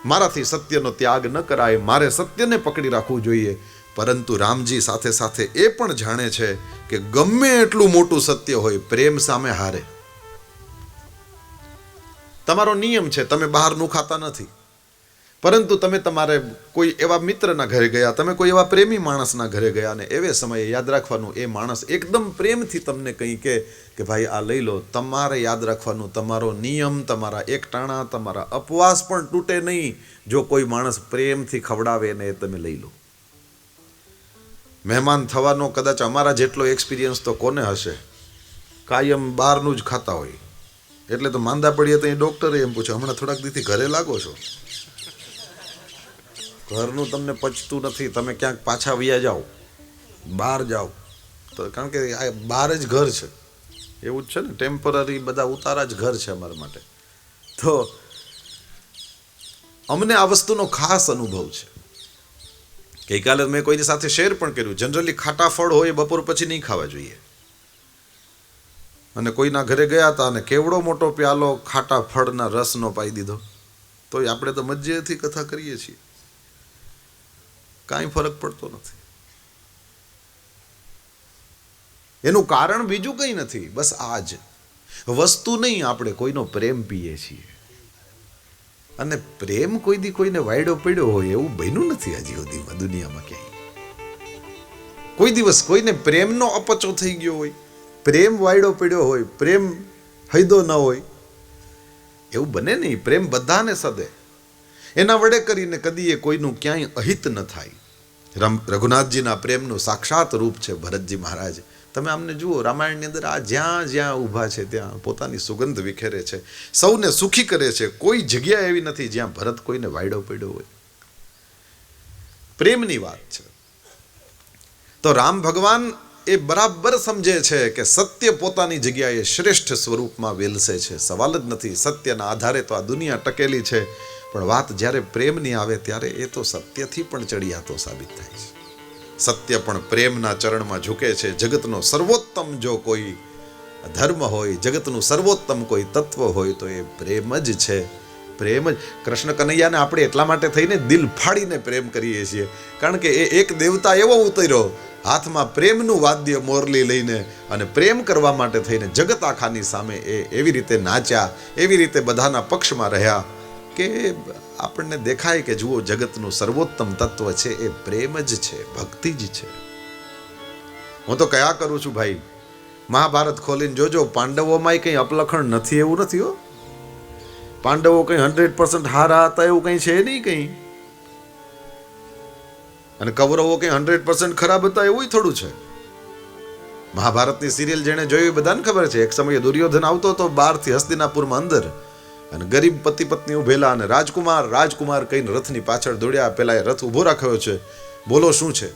મારાથી સત્યનો ત્યાગ ન કરાય, મારે સત્યને પકડી રાખવું જોઈએ. પરંતુ રામજી સાથે સાથે એ પણ જાણે છે કે ગમે એટલું મોટું સત્ય હોય, પ્રેમ સામે હારે. તમારો નિયમ છે, તમે બહારનું ખાતા નથી, પરંતુ તમે તમારે કોઈ એવા મિત્રના ઘરે ગયા, તમે કોઈ એવા પ્રેમી માણસના ઘરે ગયા અને એવે સમયે યાદ રાખવાનું એ માણસ એકદમ પ્રેમથી તમને કહી કે ભાઈ આ લઈ લો. તમારે યાદ રાખવાનું તમારો નિયમ, તમારા એકટાણા, તમારા અપવાસ પણ તૂટે નહીં જો કોઈ માણસ પ્રેમથી ખવડાવે ને એ તમે લઈ લો. મહેમાન થવાનો કદાચ અમારા જેટલો એક્સપિરિયન્સ તો કોને હશે? કાયમ બહારનું જ ખાતા હોય એટલે તો માંદા પડીએ તો એ ડૉક્ટરે એમ પૂછે હમણાં થોડાક દીથી ઘરે લાગો છો, ઘરનું તમને પચતું નથી, તમે ક્યાંક પાછા વયા જાઓ, બહાર જાઓ. તો કારણ કે આ બહાર જ ઘર છે, એવું જ છે ને, ટેમ્પરરી બધા ઉતારા જ ઘર છે અમારા માટે. તો અમને આ વસ્તુનો ખાસ અનુભવ છે. ગઈકાલે મેં કોઈની સાથે શેર પણ કર્યું, જનરલી ખાટા ફળ હોય બપોર પછી નહીં ખાવા જોઈએ. અને કોઈના ઘરે ગયા હતા અને કેવડો મોટો પ્યાલો ખાટા ફળના રસનો પાઈ દીધો. તો આપણે તો મજ્જેથી કથા કરીએ છીએ, કાંઈ ફરક પડતો નથી. એનું કારણ બીજું કંઈ નથી, બસ આ જ વસ્તુ નહીં. આપણે કોઈનો પ્રેમ પીએ છીએ અને પ્રેમ કોઈ દી કોઈને વાયડો પડ્યો હોય એવું બન્યું નથી હજી સુધીમાં દુનિયામાં ક્યાંય. કોઈ દિવસ કોઈને પ્રેમનો અપચો થઈ ગયો હોય, પ્રેમ વાયડો પડ્યો હોય, પ્રેમ હૈદો ન હોય, એવું બને નહીં. પ્રેમ બધાને સદે, એના વડે કરીને કદી એ કોઈનું ક્યાંય અહિત ન થાય. રઘુનાથજીના પ્રેમનું સાક્ષાત રૂપ છે ભરતજી મહારાજ. તમે આમને જુઓ, રામાયણની અંદર આ જ્યાં જ્યાં ઊભા છે ત્યાં પોતાની સુગંધ વિખેરે છે, સૌને સુખી કરે છે. કોઈ જગ્યા એવી નથી જ્યાં ભરત કોઈને વાયડો પડ્યો હોય. પ્રેમની વાત છે. તો રામ ભગવાન એ બરાબર સમજે છે કે સત્ય પોતાની જગ્યાએ શ્રેષ્ઠ સ્વરૂપમાં વેલસે છે, સવાલ જ નથી. સત્યના આધારે તો આ દુનિયા ટકેલી છે, પણ વાત જ્યારે પ્રેમની આવે ત્યારે એ તો સત્યથી પણ ચડિયાતો સાબિત થાય છે. સત્ય પણ પ્રેમના ચરણમાં ઝૂકે છે. જગતનો સર્વોત્તમ જો કોઈ ધર્મ હોય, જગતનું સર્વોત્તમ કોઈ તત્વ હોય તો એ પ્રેમ જ છે. પ્રેમ જ. કૃષ્ણ કનૈયાને આપણે એટલા માટે થઈને દિલ ફાડીને પ્રેમ કરીએ છીએ, કારણ કે એ એક દેવતા એવો ઉતર્યો હાથમાં પ્રેમનું વાદ્ય મોરલી લઈને, અને પ્રેમ કરવા માટે થઈને જગત આખાની સામે એ એવી રીતે નાચ્યા, એવી રીતે બધાના પક્ષમાં રહ્યા કે આપણને દેખાય કે જુઓ, જગતનું સર્વોત્તમ તત્વ છે એ પ્રેમ જ છે, ભક્તિ જ છે. હું તો કયા કરું છું ભાઈ, મહાભારત ખોલીને જોજો, પાંડવોમાંય કંઈ અપલખણ નથી એવું નથી હો. પાંડવો કંઈ 100% હારા હતા એવું કંઈ છે નહીં કંઈ, અને કૌરવો કંઈ 100% ખરાબ હતા એવું થોડું છે. મહાભારતની સિરિયલ જેણે જોઈ બધાને ખબર છે, એક સમયે દુર્યોધન આવતો હતો બહારથી હસ્તિનાપુરમાં અંદર, અને ગરીબ પતિ પત્ની ઉભેલા, અને રાજકુમાર કહીને રથની પાછળ દોડ્યા. પેલા એ રથ ઊભો રાખ્યો છે, બોલો શું છે?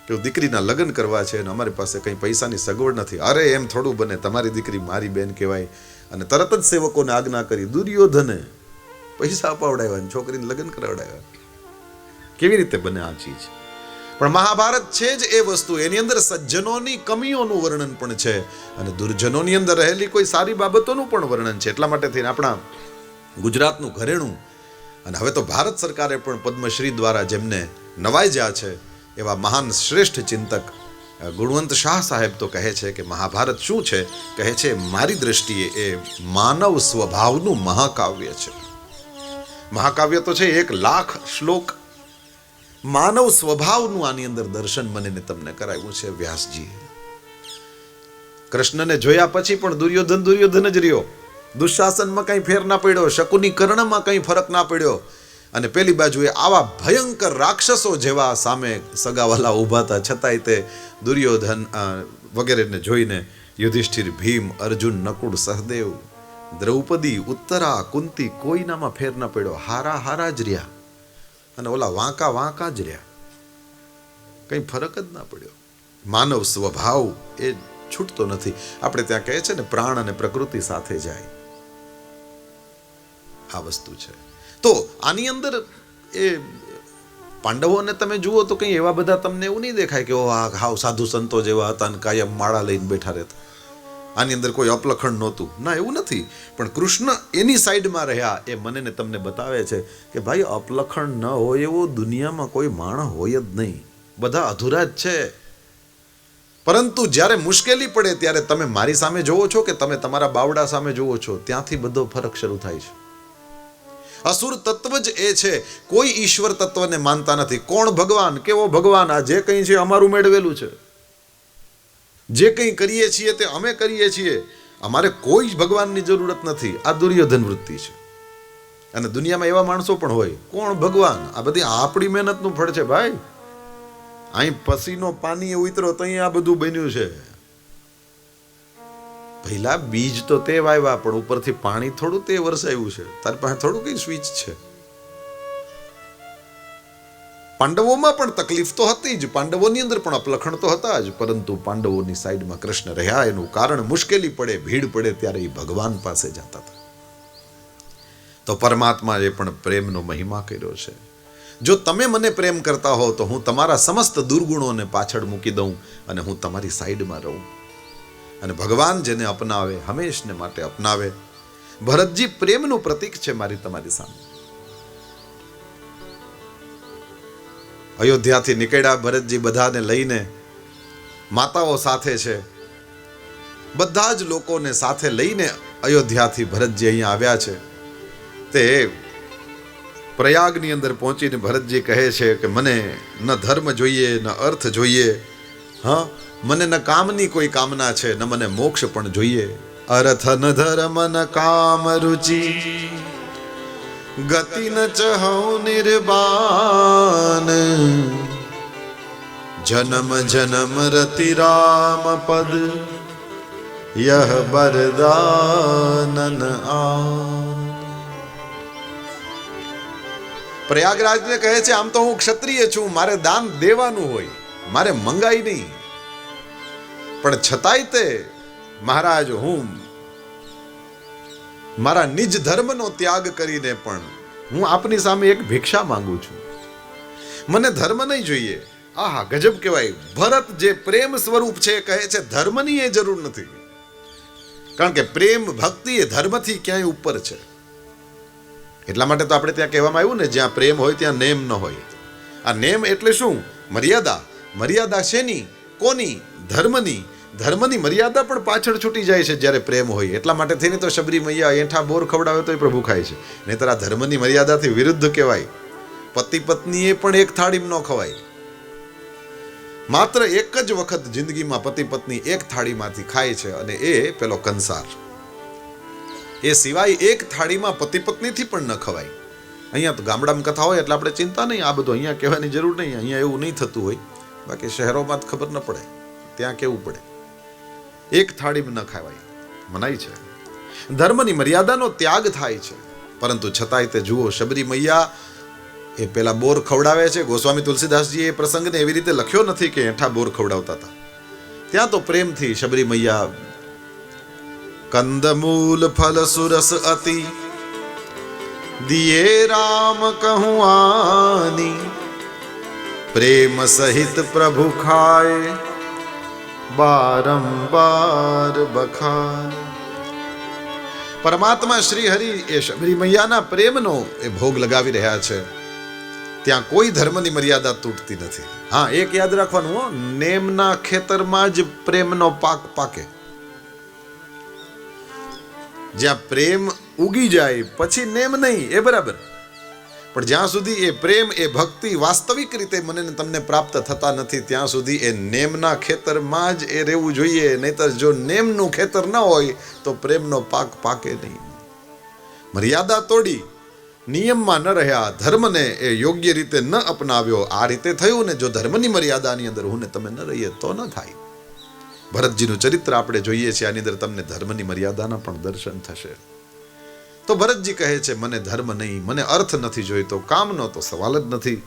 કે દીકરીના લગ્ન કરવા છે અને અમારી પાસે કંઈ પૈસાની સગવડ નથી. અરે એમ થોડું બને, તમારી દીકરી મારી બેન કહેવાય. અને તરત જ સેવકોને આજ્ઞા કરી, દુર્યોધને પૈસા અપાવડાવ્યા અને છોકરીને લગ્ન કરાવડાવ્યા. કેવી રીતે બને આ ચીજ? પણ મહાભારત છે જ એ વસ્તુ, એની અંદર સજ્જનોની કમીઓનું વર્ણન પણ છે અને દુર્જનોની અંદર રહેલી કોઈ સારી બાબતોનું પણ વર્ણન છે. એટલા માટે થઈને આપણા ગુજરાતનું ઘરેણું, અને હવે તો ભારત સરકારે પણ પદ્મશ્રી દ્વારા જેમને નવાજ્યા છે એવા મહાન શ્રેષ્ઠ ચિંતક ગુણવંત શાહ સાહેબ તો કહે છે કે મહાભારત શું છે? કહે છે, મારી દ્રષ્ટિએ એ માનવ સ્વભાવનું મહાકાવ્ય છે. મહાકાવ્ય તો છે, 1,00,000 શ્લોક માનવ સ્વભાવનું આની અંદર દર્શન મને ને તમને કરાવ્યું છે વ્યાસજીએ. કૃષ્ણને જોયા પછી પણ દુર્યોધન જ રહ્યો. દુશાસનમાં કંઈ ફેર ના પડ્યો, શકુની કર્ણમાં કંઈ ફરક ના પડ્યો. અને પેલી બાજુએ આવા ભયંકર રાક્ષસો જેવા સામે સગાવાલા ઊભા હતા, છતાંય તે દુર્યોધન વગેરેને જોઈને યુધિષ્ઠિર, ભીમ, અર્જુન, નકુળ, સહદેવ, દ્રૌપદી, ઉત્તરા, કુંતી, કોઈનામાં ફેર ના પડ્યો. હારા જ રહ્યા, અને ઓલા વાંકા જ રહ્યા, કંઈ ફરક જ ના પડ્યો. માનવ સ્વભાવ એ છૂટતો નથી. આપણે ત્યાં કહે છે ને, પ્રાણ અને પ્રકૃતિ સાથે જાય, આ વસ્તુ છે. તો આની અંદર એ પાંડવોને તમે જુઓ તો કંઈ એવા બધા તમને એવું નહીં દેખાય કે ઓ આ હાવ સાધુ સંતો જેવા હતા અને કાયમ માળા લઈને બેઠા રહેતા. આની અંદર કોઈ અપલખણ નહોતું, ના એવું નથી. પણ કૃષ્ણ એની સાઈડમાં રહ્યા એ મને ને તમને બતાવે છે કે ભાઈ, અપલખણ ન હોય એવો દુનિયામાં કોઈ માણસ હોય જ નહીં, બધા અધૂરા જ છે. પરંતુ જ્યારે મુશ્કેલી પડે ત્યારે તમે મારી સામે જોવો છો કે તમે તમારા બાવડા સામે જોવો છો, ત્યાંથી બધો ફરક શરૂ થાય છે. અસુર તત્વ જ એ છે, કોઈ ઈશ્વર તત્વને માનતા નથી. કોણ ભગવાન? કેવો ભગવાન? આ જે કંઈ છે અમારું મેળવેલું છે, જે કંઈ કરીએ છીએ તે અમે કરીએ છીએ, અમારે કોઈ ભગવાનની જરૂરત નથી. આ દુર્યોધન વૃત્તિ છે. અને દુનિયામાં એવા માણસો પણ હોય, કોણ ભગવાન? આ બધી આપણી મહેનતનું ફળ છે ભાઈ. અહીં પસીનો પાણી ઉતરો તો અહીં આ બધું બન્યું છે. પહેલા બીજ તો તે વાવ્યા, પણ ઉપરથી પાણી થોડું તે વરસાયું છે. તારી પાસે થોડું કઈ સ્વિચ છે. પાંડવોમાં પણ તકલીફ તો હતી જ, પાંડવોની અંદર પણ અપલખણ તો હતા જ, પરંતુ પાંડવોની સાઈડમાં કૃષ્ણ રહ્યા. એનું કારણ મુશ્કેલી પડે, ભીડ પડે ત્યારે એ ભગવાન પાસે જતા હતા. તો પરમાત્માએ પણ પ્રેમનો મહિમા કર્યો છે. જો તમે મને પ્રેમ કરતા હો તો હું તમારા સમસ્ત દુર્ગુણોને પાછળ મૂકી દઉં અને હું તમારી સાઈડમાં રહું. અને ભગવાન જેને અપનાવે હંમેશને માટે અપનાવે. ભરતજી પ્રેમનું પ્રતીક છે મારી તમારી સામે. અયોધ્યાથી નીકળ્યા ભરતજી બધાને લઈને, માતાઓ સાથે છે, બધા જ લોકોને સાથે લઈને અયોધ્યાથી ભરતજી અહીંયા આવ્યા છે. તે પ્રયાગની અંદર પહોંચીને ભરતજી કહે છે કે મને ન ધર્મ જોઈએ, ન અર્થ જોઈએ, હા, મને ન કામની કોઈ કામના છે, ન મને મોક્ષ પણ જોઈએ. અર્થ ન ધર્મ ન કામ રુચિ, ગતિ ન ચહૌ નિર્બાન, જન્મ જન્મ રતિ રામ પદ, યહ બરદાનન આ. પ્રયાગરાજને કહે છે, આમ તો હું ક્ષત્રિય છું, મારે દાન દેવાનું હોય, મારે મંગાઈ નહીં, પણ છતાંય તે મહારાજ, હું મારા નિજ ધર્મનો ત્યાગ કરીને પણ હું આપની સામે એક ભિક્ષા માંગુ છું. મને ધર્મ નહીં જોઈએ, આહા, ગજબ કહેવાય. ભરત જે પ્રેમ સ્વરૂપ છે કહે છે ધર્મની એ જરૂર નથી, કારણ કે પ્રેમ ભક્તિ એ ધર્મથી ક્યાંય ઉપર છે. એટલા માટે તો આપણે ત્યાં કહેવામાં આવ્યું ને, જ્યાં પ્રેમ હોય ત્યાં નેમ ન હોય. આ નેમ એટલે શું? મર્યાદા. મર્યાદા શેની? કોની? ધર્મની. ધર્મની મર્યાદા પણ પાછળ છૂટી જાય છે જ્યારે પ્રેમ હોય. એટલા માટે થઈને તો શબરી મૈયા એઠા બોર ખવડાવે તોય પ્રભુ ખાય છે. નહીંતર આ ધર્મની મર્યાદાથી વિરુદ્ધ કહેવાય. પતિ પત્નીએ પણ એક થાળીમાં ન ખવાય. માત્ર એક જ વખત જિંદગીમાં પતિ પત્ની એક થાળીમાંથી ખાય છે, અને એ પેલો કંસાર. એ સિવાય એક થાળીમાં પતિ પત્નીથી પણ ન ખવાય. અહીંયા તો ગામડામાં કથા હોય એટલે આપણે ચિંતા નહીં, આ બધું અહીંયા કહેવાની જરૂર નહીં. અહીંયા એવું નહીં થતું હોય, બાકી શહેરોમાં જ ખબર ન પડે, ત્યાં કેવું પડે. એક થાળીમાં ન ખાવાય, મનાય છે. ધર્મની મર્યાદાનો ત્યાગ થાય છે. પરંતુ છતાંય તે જુઓ, શબરી મૈયા એ પેલા બોર ખવડાવે છે. ગોસ્વામી તુલસીદાસજીએ એ પ્રસંગને એવી રીતે લખ્યો નથી કે એઠા બોર ખવડાવતા હતા. ત્યાં તો પ્રેમથી શબરી મૈયા કંદમૂલ ફલ સુરસ અતિ દિયે રામ કહું આની પ્રેમ સહિત પ્રભુ ખાય બારંબાર બખાન. પરમાત્મા શ્રી હરિ એ શબરી મૈયાના પ્રેમનો એ ભોગ લગાવી રહ્યા છે. ત્યાં કોઈ ધર્મની મર્યાદા તૂટતી નથી. હા, એક યાદ રાખવાનું, હો, નેમના ખેતરમાં જ પ્રેમનો પાક પાકે. જ્યાં પ્રેમ ઉગી જાય પછી નેમ નહીં, એ બરાબર. પણ જ્યાં સુધી એ પ્રેમ એ ભક્તિ વાસ્તવિક રીતે મને ને તમને પ્રાપ્ત થતા નથી, ત્યાં સુધી એ નેમના ખેતરમાં જ એ રહેવું જોઈએ. નહીતર જો નેમનું ખેતર ન હોય તો પ્રેમનો પાક પાકે નહીં. મર્યાદા તોડી, નિયમમાં ન રહ્યા, ધર્મને એ યોગ્ય રીતે ન અપનાવ્યો, આ રીતે થયું ને. જો ધર્મની મર્યાદાની અંદર હું ને તમે ન રહીએ તો ન થાય. ભરતજીનું ચરિત્ર આપણે જોઈએ છીએ, આની અંદર તમને ધર્મની મર્યાદાના પણ દર્શન થશે. તો ભરતજી કહે છે, મને ધર્મ નહીં, મને અર્થ નથી જોઈતો, કામનો તો સવાલ જ નથી,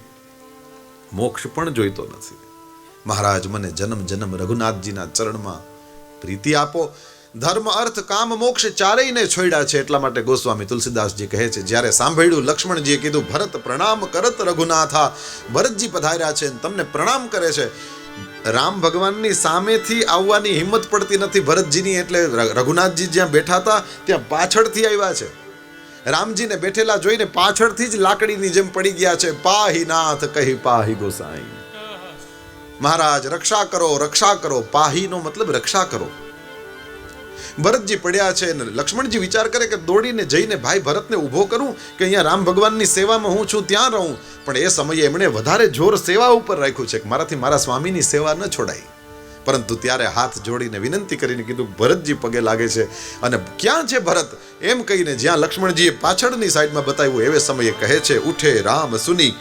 મોક્ષ પણ જોઈતો નથી. મહારાજ, મને જન્મ જન્મ રઘુનાથજીના ચરણમાં પ્રીતિ આપો. ધર્મ અર્થ કામ મોક્ષ ચારેયને છોડ્યા છે. એટલા માટે ગોસ્વામી તુલસીદાસજી કહે છે, જ્યારે સાંભળ્યું લક્ષ્મણજીએ કીધું ભરત પ્રણામ કરત રઘુનાથા, ભરતજી પધાર્યા છે તમને પ્રણામ કરે છે. રામ ભગવાનની સામેથી આવવાની હિંમત પડતી નથી ભરતજીની, એટલે રઘુનાથજી જ્યાં બેઠા હતા ત્યાં પાછળથી આવ્યા છે. રામજીને બેઠેલા જોઈને પાછળથી જ લાકડીની જેમ પડી ગયા છે. પાહી નાથ કહી પાહી ગોસાઈ. મહારાજ રક્ષા કરો, રક્ષા કરો. પાહીનો મતલબ રક્ષા કરો. ભરતજી પડ્યા છે અને લક્ષ્મણજી વિચાર કરે કે દોડીને જઈને ભાઈ ભરતને ઊભો કરું કે અહીંયા રામ ભગવાનની સેવામાં હું છું ત્યાં રહું. પણ એ સમયે એમણે વધારે જોર સેવા ઉપર રાખ્યું છે કે મારાથી મારા સ્વામીની સેવા ન છોડાય. પરંતુ ત્યારે હાથ જોડીને વિનંતી કરીને કીધું, ભરતજી પગે લાગે છે. અને ક્યાં છે ભરત એમ કહીને જ્યાં લક્ષ્મણજીએ પાછળની સાઈડમાં બતાવ્યું એવે સમયે કહે છે, ઉઠે રામ સુની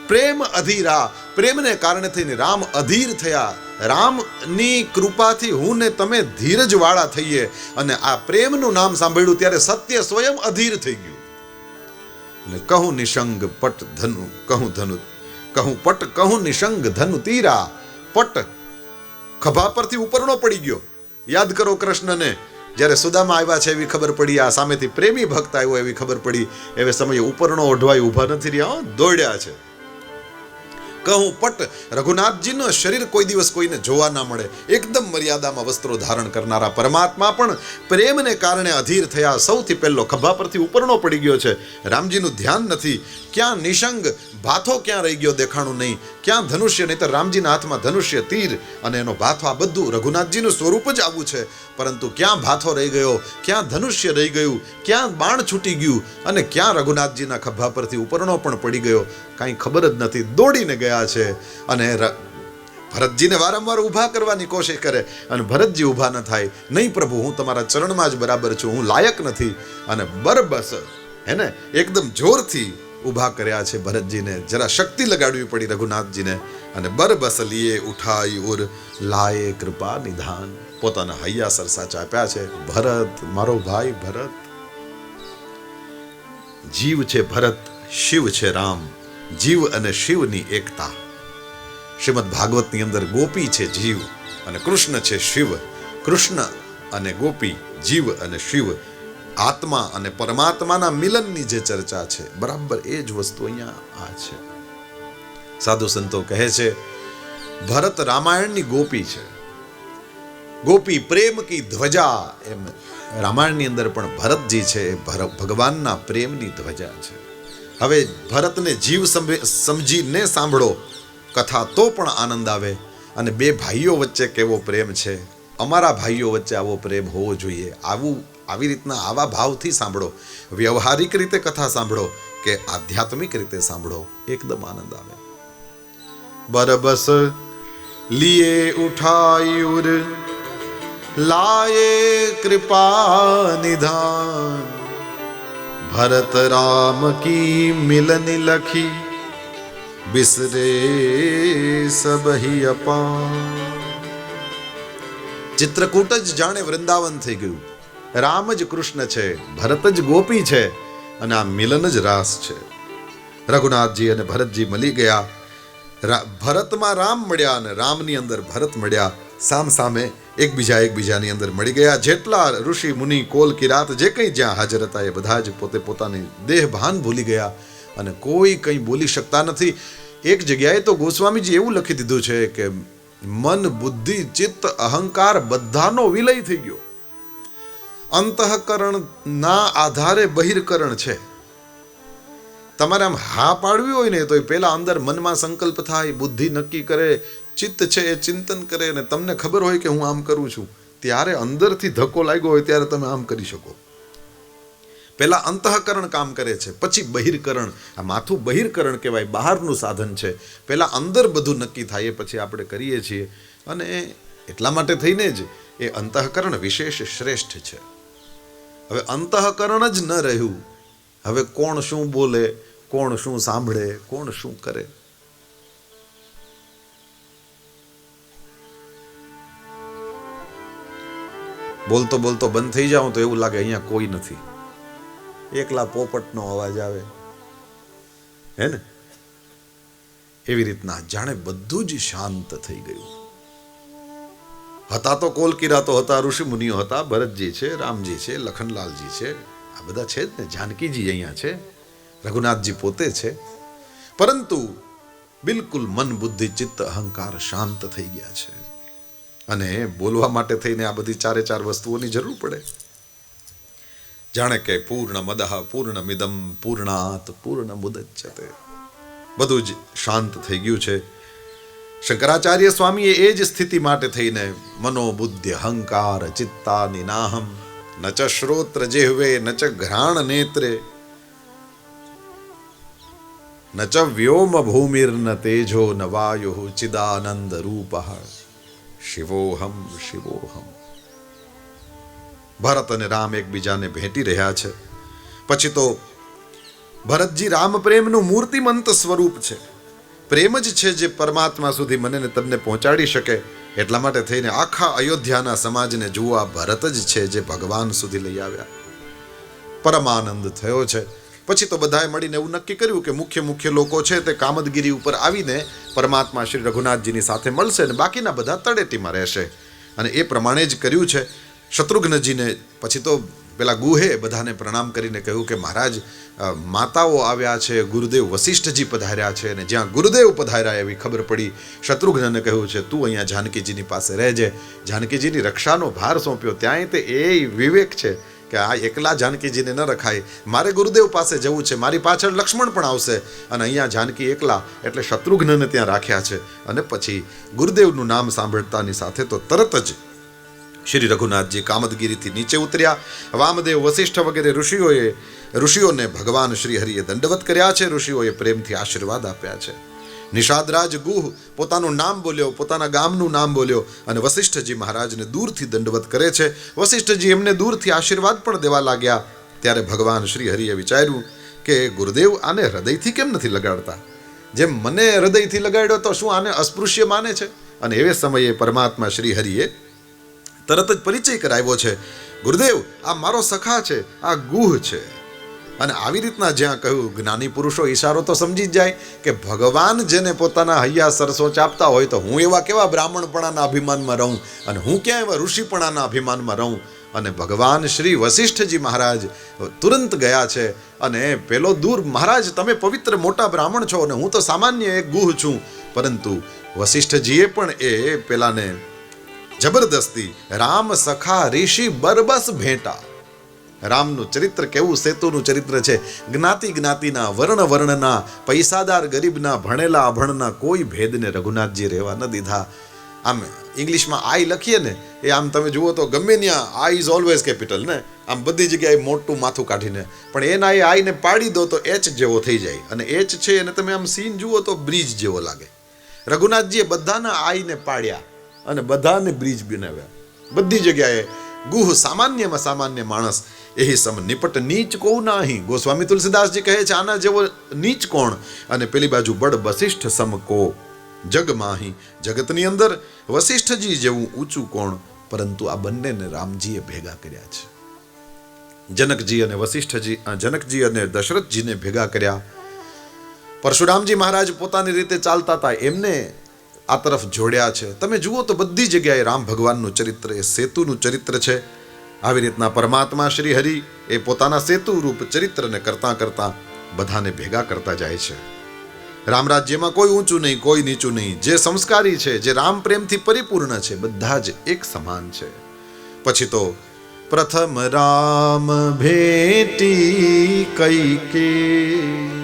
પ્રેમ અધીરા. પ્રેમને કારણે થઈને રામ અધીર થયા. રામની કૃપાથી હું ને તમે ધીરજવાળા થઈએ. અને આ પ્રેમનું નામ સાંભળ્યું ત્યારે સત્ય સ્વયં અધીર થઈ ગયું. ને કહું નિશંગ પટ ધનુ કહું ધનુ કહું પટ કહું નિશંગ ધનુ તીરા. પટ ખભા પરથી ઉપરનો પડી ગયો. યાદ કરો કૃષ્ણને જ્યારે સુદામા આવ્યા છે એવી ખબર પડી, આ સામેથી પ્રેમી ભક્ત આવ્યો એવી ખબર પડી, એવે સમયે ઉપરનો ઓઢવાય ઊભા નથી રહ્યા, દોડ્યા છે. કહું પટ, રઘુનાથજીનું શરીર કોઈ દિવસ કોઈને જોવા ના મળે. એકદમ મર્યાદામાં વસ્ત્રો ધારણ કરનારા પરમાત્મા પણ પ્રેમને કારણે અધીર થયા. સૌથી પહેલો ખભા પરથી ઉપરનો પડી ગયો છે. રામજીનું ધ્યાન નથી. ક્યાં નિશંગ ભાથો ક્યાં રહી ગયો દેખાણું નહીં. ક્યાં ધનુષ્ય, નહીં તો રામજીના હાથમાં ધનુષ્ય, તીર અને એનો ભાથો, આ બધું રઘુનાથજીનું સ્વરૂપ જ આવું છે. પરંતુ ક્યાં ભાથો રહી ગયો, ક્યાં ધનુષ્ય રહી ગયું, ક્યાં બાણ છૂટી ગયું, અને ક્યાં રઘુનાથજીના ખભા પરથી ઉપરનો પણ પડી ગયો, કાંઈ ખબર જ નથી. દોડીને ગયા છે અને ભરતજીને વારંવાર ઊભા કરવાની કોશિશ કરે અને ભરતજી ઊભા ન થાય. નહીં પ્રભુ, હું તમારા ચરણમાં જ બરાબર છું, હું લાયક નથી. અને બરબસ હે ને એકદમ જોરથી ઊભા કર્યા છે ભરતજીને. જરા શક્તિ લગાડવી પડી રઘુનાથજીને. અને બરબસ લીએ ઉઠાઈ ઉર લાયે કૃપા નિધાન. પોતાના હૈયા સરસા ચાપ્યા છે. ભરત, મારો ભાઈ ભરત. જીવ છે ભરત, શિવ છે રામ. જીવ અને શિવની એકતા. શ્રીમદ ભાગવતની અંદર ગોપી છે જીવ અને કૃષ્ણ છે શિવ. કૃષ્ણ અને ગોપી, જીવ અને શિવ, આત્મા અને પરમાત્માના મિલનની જે ચર્ચા છે, બરાબર એ જ વસ્તુ અહીંયા આ છે. સાધુ સંતો કહે છે ભરત રામાયણની ગોપી છે. ગોપી પ્રેમ કી ધ્વજા, એમ રામાયણની અંદર પણ ભરતજી છે એ ભગવાનના પ્રેમની ધ્વજા છે. હવે ભરતને જીવ સમજીને સાંભળો કથા તો પણ આનંદ આવે. અને બે ભાઈઓ વચ્ચે કેવો પ્રેમ છે, અમારા ભાઈઓ વચ્ચે આવો પ્રેમ હોવો જોઈએ. આવી રીતના આવા ભાવથી સાંભળો, વ્યવહારિક રીતે કથા સાંભળો કે આધ્યાત્મિક રીતે સાંભળો, એકદમ આનંદ આવે. બરબસ લીએ ઉઠાયુર લાયે કૃપા નિધાન, ભરત રામ કી મિલન લખી બિસરે સબહી અપાન. ચિત્રકૂટ જ જાણે વૃંદાવન થઈ ગયું. રામ જ કૃષ્ણ છે, ભરત જ ગોપી છે અને આ મિલન જ રાસ છે. રઘુનાથજી અને ભરતજી મળી ગયા. ભરતમાં રામ મળ્યા અને રામની અંદર ભરત મળ્યા. સામ સામે એકબીજાની અંદર મળી ગયા. જેટલા ઋષિ મુનિ કોલ કિરાત જે કંઈ જ્યાં હાજર હતા એ બધા જ પોતે પોતાની દેહ ભાન ભૂલી ગયા અને કોઈ કંઈ બોલી શકતા નથી. એક જગ્યાએ તો ગોસ્વામીજી એવું લખી દીધું છે કે મન બુદ્ધિ ચિત્ત અહંકાર બધાનો વિલય થઈ ગયો. અંતઃકરણના આધારે બહિર્કરણ છે. તમારે આમ હા પાડવી હોય ને તો પહેલા અંદર મનમાં સંકલ્પ થાય, બુદ્ધિ નક્કી કરે, ચિત્ત છે એ ચિંતન કરે અને તમને ખબર હોય કે હું આમ કરું છું, ત્યારે અંદરથી ધક્કો લાગ્યો હોય ત્યારે તમે આમ કરી શકો. પહેલા અંતઃકરણ કામ કરે છે, પછી બહિર્કરણ. આ માથું બહિર્કરણ કહેવાય, બહારનું સાધન છે. પહેલા અંદર બધું નક્કી થાય પછી આપણે કરીએ છીએ. અને એટલા માટે થઈને જ એ અંતઃકરણ વિશેષ શ્રેષ્ઠ છે. હવે અંતઃકરણ જ ન રહ્યું, હવે કોણ શું બોલે, કોણ શું સાંભળે, કોણ શું કરે. બોલતો બોલતો બંધ થઈ જાઉં તો એવું લાગે અહીંયા કોઈ નથી, એકલા પોપટનો અવાજ આવે, હે ને? એવી રીતના જાણે બધું જ શાંત થઈ ગયું. હતા તો કોલકિરાતો હતા, ઋષિ મુનિઓ હતા, ભરતજી છે, રામજી છે, લખનલાલજી છે, આ બધા છે જ ને, જાનકીજી અહીંયા છે, રઘુનાથજી પોતે છે. પરંતુ બિલકુલ મન બુદ્ધિ ચિત્ત અહંકાર શાંત થઈ ગયા છે. અને બોલવા માટે થઈને આ બધી ચારે ચાર વસ્તુઓની જરૂર પડે. જાણે કે પૂર્ણ મદઃ પૂર્ણ મિદમ પૂર્ણાત પૂર્ણ મુદચ્યતે, બધું જ શાંત થઈ ગયું છે. શંકરાચાર્ય સ્વામીએ એ જ સ્થિતિ માટે થઈને મનોબુદ્ધિ અહંકાર ચિત્તાની નાહમ ન ચ શ્રોત્ર જેહવે ન ચ ઘ્રાણ નેત્રે ન ચ વ્યોમ ભૂમિર્ન તેજો ન વાયુ ચિદાનંદ રૂપ શિવોહમ શિવોહમ. ભરત અને રામ એકબીજાને ભેટી રહ્યા છે. પછી તો ભરતજી રામ પ્રેમનું મૂર્તિમંત સ્વરૂપ છે. પ્રેમ જ છે જે પરમાત્મા સુધી મને ને તમને પહોંચાડી શકે. એટલા માટે થઈને આખા અયોધ્યાના સમાજને જુઓ, આ ભરત જ છે જે ભગવાન સુધી લઈ આવ્યા. પરમાનંદ થયો છે. પછી તો બધાએ મળીને એવું નક્કી કર્યું કે મુખ્ય લોકો છે તે કામદગીરી ઉપર આવીને પરમાત્મા શ્રી રઘુનાથજીની સાથે મળશે અને બાકીના બધા તળેટીમાં રહેશે. અને એ પ્રમાણે જ કર્યું છે. શત્રુઘ્નજીને પછી તો પેલા ગુહે બધાને પ્રણામ કરીને કહ્યું કે મહારાજ, માતાઓ આવ્યા છે, ગુરુદેવ વશિષ્ઠજી પધાર્યા છે. અને જ્યાં ગુરુદેવ પધાર્યા એવી ખબર પડી, શત્રુઘ્નને કહ્યું છે તું અહીંયા જાનકીજીની પાસે રહેજે. જાનકીજીની રક્ષાનો ભાર સોંપ્યો. ત્યાંય તે એ વિવેક છે કે આ એકલા જાનકીજીને ન રખાય, મારે ગુરુદેવ પાસે જવું છે, મારી પાછળ લક્ષ્મણ પણ આવશે અને અહીંયા જાનકી એકલા, એટલે શત્રુઘ્નને ત્યાં રાખ્યા છે. અને પછી ગુરુદેવનું નામ સાંભળતાની સાથે તો તરત જ શ્રી રઘુનાથજી કામદગીરીથી નીચે ઉતર્યા. વામદેવ વશિષ્ઠ વગેરે ઋષિઓને ભગવાન શ્રી હરિએ દંડવત કર્યા છે. ઋષિઓએ પ્રેમથી આશીર્વાદ આપ્યા છે. નિષાદરાજ ગુહ પોતાનું નામ બોલ્યો, પોતાના ગામનું નામ બોલ્યો અને વશિષ્ઠજી મહારાજને દૂરથી દંડવત કરે છે. વશિષ્ઠજી એમને દૂરથી આશીર્વાદ પણ દેવા લાગ્યા. ત્યારે ભગવાન શ્રી હરિએ વિચાર્યું કે ગુરુદેવ આને હૃદયથી કેમ નથી લગાડતા? જેમ મને હૃદયથી લગાડ્યો તો શું આને અસ્પૃશ્ય માને છે? અને એવે સમયે પરમાત્મા શ્રી હરિએ તરત જ પરિચય કરાવ્યો છે. ગુરુદેવ, આ મારો સખા છે, આ ગુહ છે. અને આવી રીતના જ્યાં કહ્યું, જ્ઞાની પુરુષો ઈશારો તો સમજી જ જાય કે ભગવાન જેને પોતાના હૈયા સરસો ચાપતા હોય તો હું એવા કેવા બ્રાહ્મણપણાના અભિમાનમાં રહું અને હું ક્યાં એવા ઋષિપણાના અભિમાનમાં રહું. અને ભગવાન શ્રી વશિષ્ઠજી મહારાજ તુરંત ગયા છે અને પેલો દૂર, મહારાજ તમે પવિત્ર મોટા બ્રાહ્મણ છો અને હું તો સામાન્ય એક ગુહ છું, પરંતુ વશિષ્ઠજીએ પણ એ પેલાને જબરદસ્તી રામ સખા ઋષિ બરબસ ભેટા. રામનું ચરિત્ર કેવું સેતુનું ચરિત્ર છે. જ્ઞાતિ જ્ઞાતિના, વર્ણ વર્ણના, પૈસાદાર ગરીબના, ભણેલા અભણના કોઈ ભેદને રઘુનાથજી રહેવા ન દીધા. આમ ઇંગ્લિશમાં આઈ લખીએ ને એ આમ તમે જુઓ તો ગમે ત્યાં આઈ ઇઝ ઓલવેઝ કેપિટલ ને, આમ બધી જગ્યાએ મોટું માથું કાઢીને, પણ એના એ આઈને પાડી દો તો એચ જેવો થઈ જાય. અને એચ છે એને તમે આમ સીન જુઓ તો બ્રિજ જેવો લાગે. રઘુનાથજીએ બધાના આઈને પાડ્યા અને બધાને બ્રિજ બનાવ્યા. બધી જગ્યાએ ગુહ સામાન્યમાં સામાન્ય માણસ એહી સમ નિપટ નીચ કોઉ નાહી. ગોસ્વામી તુલસીદાસજી કહે છે આના જેવો નીચ કોણ, અને પેલી બાજુ બડ વશિષ્ઠ સમ કો જગ માહી. જગતની અંદર વશિષ્ઠજી જેવું ઊંચું કોણ, પરંતુ આ બંનેને રામજીએ ભેગા કર્યા છે. જનકજી અને વશિષ્ઠજી, જનકજી અને દશરથજીને ભેગા કર્યા. પરશુરામજી મહારાજ પોતાની રીતે ચાલતા હતા, એમને આ તરફ જોડ્યા છે. તમે જુઓ તો બધી જગ્યાએ રામ ભગવાનનું ચરિત્ર એ સેતુનું ચરિત્ર છે. આવી રીતના પરમાત્મા શ્રી હરિ એ પોતાના સેતુ રૂપ ચરિત્રને કરતા કરતા બધાને ભેગા કરતા જાય છે. રામ રાજ્યમાં કોઈ ઊંચું નહીં, કોઈ નીચું નહીં. જે સંસ્કારી છે, જે રામ પ્રેમથી પરિપૂર્ણ છે, બધા જ એક સમાન છે. પછી તો પ્રથમ રામ ભેટી કૈકેયી.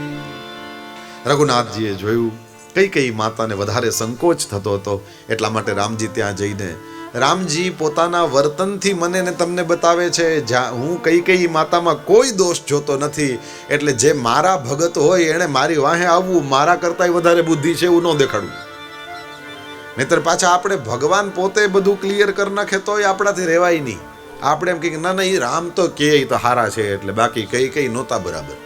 રઘુનાથજીએ જોયું કઈ માતાને વધારે સંકોચ થતો હતો, એટલા માટે રામજી ત્યાં જઈને રામજી પોતાના વર્તનથી મને ને તમને બતાવે છે હું કઈ માતામાં કોઈ દોષ જોતો નથી. એટલે જે મારા ભગત હોય એણે મારી વાહે આવવું, મારા કરતાંય વધારે બુદ્ધિ છે એવું ન દેખાડવું. નહીતર પાછા આપણે ભગવાન પોતે બધું ક્લિયર કરી નાખે તોય આપણાથી રહેવાય નહીં. આપણે એમ કહીએ ના એ રામ તો કે તો હારા છે, એટલે બાકી કઈ નહોતા બરાબર.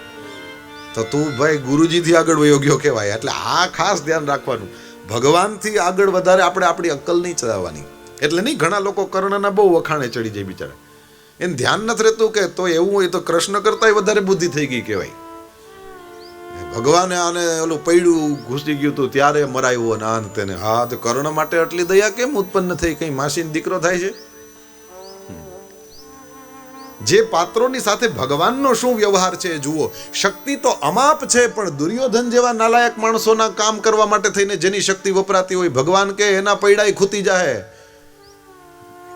તો તું ભાઈ ગુરુજીથી આગળ વયો ગયો કહેવાય. એટલે આ ખાસ ધ્યાન રાખવાનું, ભગવાનથી આગળ વધારે આપણે આપણી અક્કલ નહીં ચલાવવાની. એટલે નહીં, ઘણા લોકો કર્ણના બહુ વખાણે ચડી જાય બિચારા, એને ધ્યાન નથી રહેતું કે તો એવું હોય તો કૃષ્ણ કરતાંય વધારે બુદ્ધિ થઈ ગઈ કહેવાય. ભગવાને આને ઓલું પૈડું ઘૂસી ગયું હતું ત્યારે મરાયો ને આ તેને. હા, તો કર્ણ માટે આટલી દયા કેમ ઉત્પન્ન થઈ? કઈ માસીનો દીકરો થાય છે? જે પાત્રોની સાથે ભગવાનનો શું વ્યવહાર છે જુઓ. શક્તિ તો અમાપ છે, પણ દુર્યોધન જેવા નાલાયક માણસોના કામ કરવા માટે થઈને જેની શક્તિ વપરાતી હોય, ભગવાન કે એના પૈડાઈ ખૂતી જાય,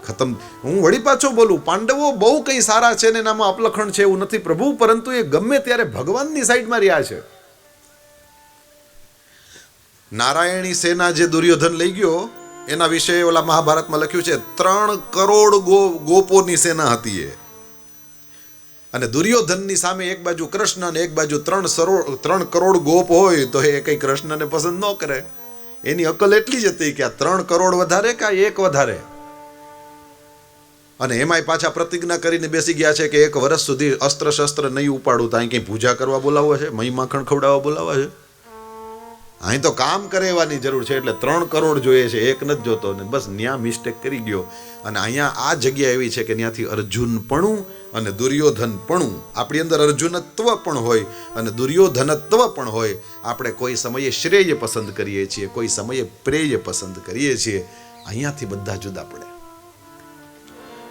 ખતમ. હું વળી પાછો બોલું, પાંડવો બહુ કઈ સારા છે ને એનામાં અપલખણ છે એવું નથી પ્રભુ, પરંતુ એ ગમે ત્યારે ભગવાનની સાઈડમાં રહ્યા છે. નારાયણી સેના જે દુર્યોધન લઈ ગયો એના વિશે ઓલા મહાભારતમાં લખ્યું છે 3 કરોડ ગોપોની સેના હતી એ. અને દુર્યોધનની સામે એક બાજુ કૃષ્ણ અને એક બાજુ 3 કરોડ ગોપ હોય તો એ કઈ કૃષ્ણને પસંદ ન કરે. એની અકલ એટલી જ હતી કે આ 3 કરોડ વધારે કે એક વધારે. અને એમાંય પાછા પ્રતિજ્ઞા કરીને બેસી ગયા છે કે 1 વર્ષ સુધી અસ્ત્ર શસ્ત્ર નહીં ઉપાડું. તો અહીં કંઈ પૂજા કરવા બોલાવવા છે, મહી માખણ ખવડાવવા બોલાવવા છે? અહીં તો કામ કરેવાની જરૂર છે. એટલે 3 કરોડ જોઈએ છે, એક નથી જોતો. ને બસ ન્યા મિસ્ટેક કરી ગયો. અને અહીંયા આ જગ્યા એવી છે કે ત્યાંથી અર્જુનપણું અને દુર્યોધનપણું, આપણી અંદર અર્જુનત્વ પણ હોય અને દુર્યોધનત્વ પણ હોય. આપણે કોઈ સમયે શ્રેય પસંદ કરીએ છીએ, કોઈ સમયે પ્રેય પસંદ કરીએ છીએ. અહીંયાથી બધા જુદા પડે.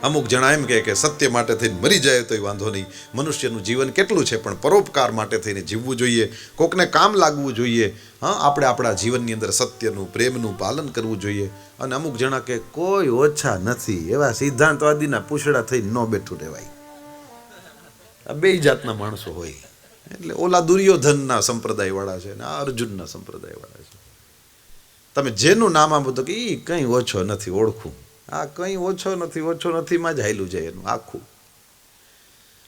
અમુક જણા એમ કે સત્ય માટે થઈને મરી જાય તોય વાંધો નહીં. મનુષ્યનું જીવન કેટલું છે, પણ પરોપકાર માટે થઈને જીવવું જોઈએ, કોકને કામ લાગવું જોઈએ. હા, આપણે આપણા જીવનની અંદર સત્યનું, પ્રેમનું પાલન કરવું જોઈએ. અને અમુક જણા કે કોઈ ઓછા નથી, એવા સિદ્ધાંતવાદીના પૂછડા થઈને ન બેઠું રહેવાય. આ 2 જાતના માણસો હોય. એટલે ઓલા દુર્યોધનના સંપ્રદાય વાળા છે ને આ અર્જુનના સંપ્રદાય વાળા છે. તમે જેનું નામ આપો તો કે એ કંઈ ઓછો નથી, ઓળખું. આ કંઈ ઓછો નથી માં જ હાયલું જાય એનું આખું.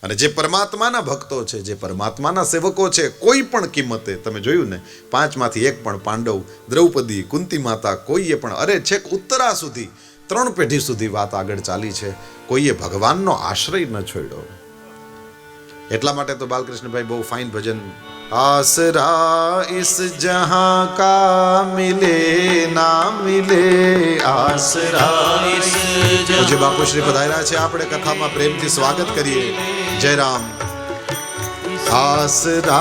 અને જે પરમાત્માના ભક્તો છે, જે પરમાત્માના સેવકો છે, કોઈ પણ કિંમતે, તમે જોયું ને 5 માંથી 1 પણ પાંડવ, દ્રૌપદી, કુંતી માતા, કોઈએ પણ, અરે છેક ઉત્તરા સુધી 3 પેઢી સુધી વાત આગળ ચાલી છે. કોઈએ ભગવાનનો આશ્રય ન છોડ્યો. એટલા માટે તો બાલકૃષ્ણભાઈ બહુ ફાઇન ભજન, आसरा इस जहां का मिले ना मिले, आसरा इस जहां. જે બાપુ શ્રી પધાર્યા છે, આપણે કથામાં પ્રેમથી સ્વાગત કરીએ. જય રામ. आसरा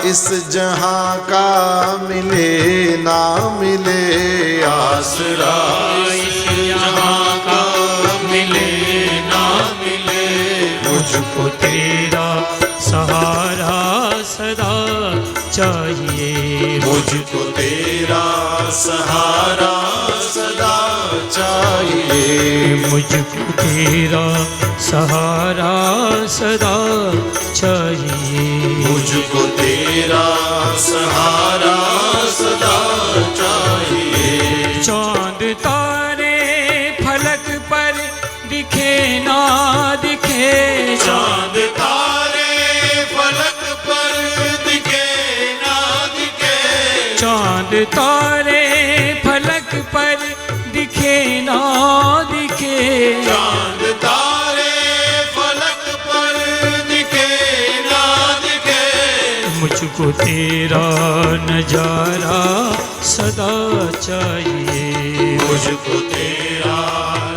इस जहां का मिले ना मिले, आसरा इस जहां का मिले ना मिले, मुझको तेरा सहारा सदा चाहिए, मुझको तेरा सहारा सदा चाहिए, मुझको तेरा सहारा सदा चाहिए, मुझको तेरा सहारा सदा चाहिए। चांद तारे फलक पर दिखे ना दिखे, चांद तारे फलक पर दिखे ना दिखे, चांद तारे फलक पर दिखे ना दिखे, चांद तारे फलक पर दिखे ना दिखे, मुझको तेरा नजारा सदा चाहिए, मुझको तेरा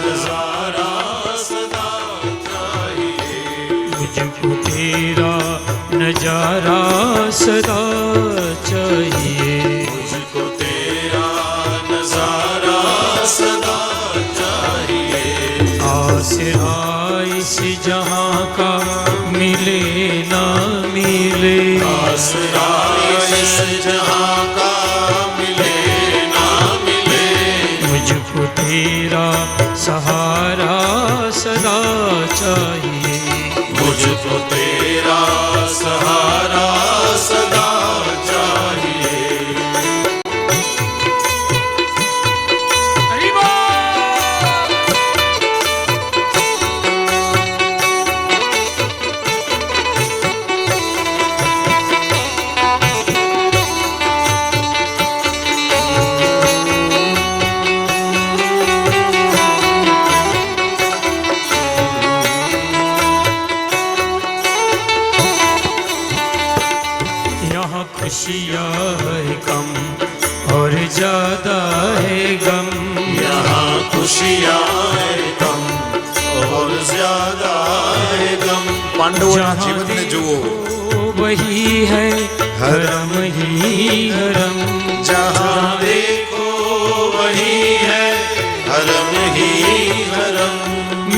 नजारा सदा चाहिए, मुझको तेरा नजारा सदा चाहिए, मुझको तेरा नजारा सदा चाहिए। आसरा इस जहां का मिले ना मिले, आसरा इस जहां का मिले ना मिले, मुझको तेरा सहारा सदा चाहिए, मुझको तेरा सहारा सदा चाहिए। हरि बोल। यहाँ खुशियाँ है कम और ज्यादा है गम, यहाँ खुशियाँ है कम और ज्यादा है गम, પાંડવોના जहाँ જીવનને જુઓ, देखो वही है हरम ही हरम, जहाँ देखो वही है हरम ही हरम,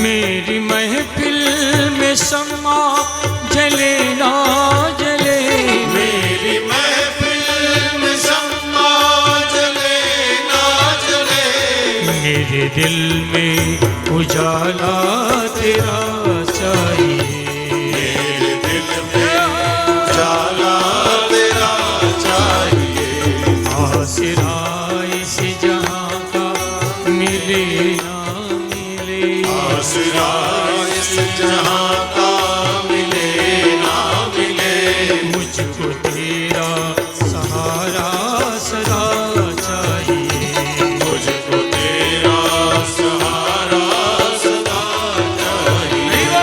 मेरी महफिल में सम्मा जले ना जले, मेरी महफिल में सम्मा जले ना जले, मेरे दिल में उजाला तेरा चाहिए, मेरे दिल में उजाला तेरा चाहिए, आसरा इस जहां का मिले ना मिले, आसरा इस जहां का मिले ना मिले, मुझको तेरा सहारा सदा चाहिए, मुझको तेरा सहारा सदा चाहिए।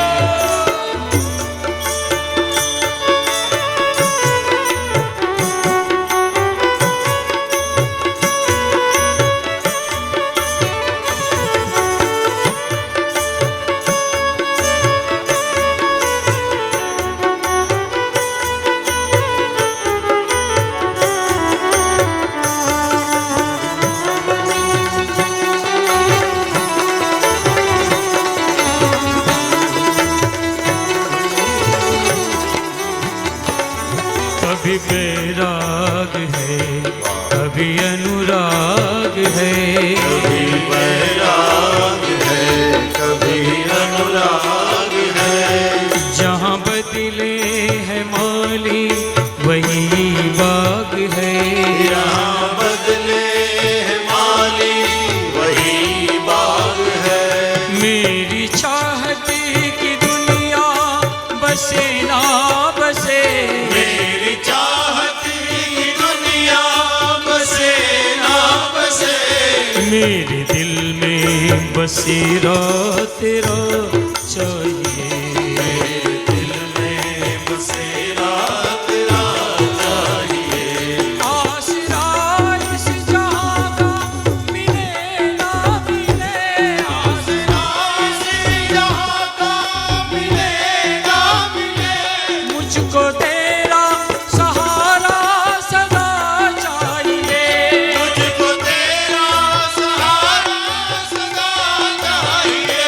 कभी बैराग है कभी अनुराग है, कभी बैराग है कभी अनुराग है, जहाँ बदले है माली वही बाग है, यहाँ बदले है माली वही बाग है, मेरी चाहती की दुनिया बसे ना बसे, मेरी चाहती की दुनिया बसे ना बसे, मेरे दिल में बसेरा तेरा चाहिए, मेरे दिल में बसेरा तेरा चाहिए, आसरा इस जहां का मिले ना मिले, आसरा इस जहां का मिले ना मिले, मुझको तेरा सहारा सदा चाहिए, मुझको तेरा सहारा सदा चाहिए,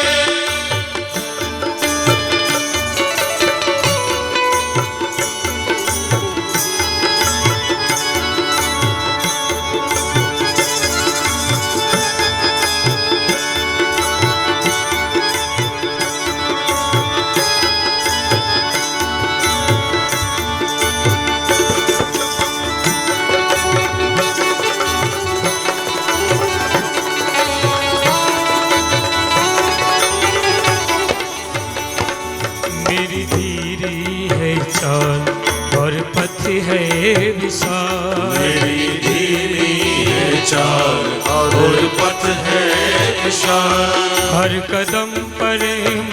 हर कदम पर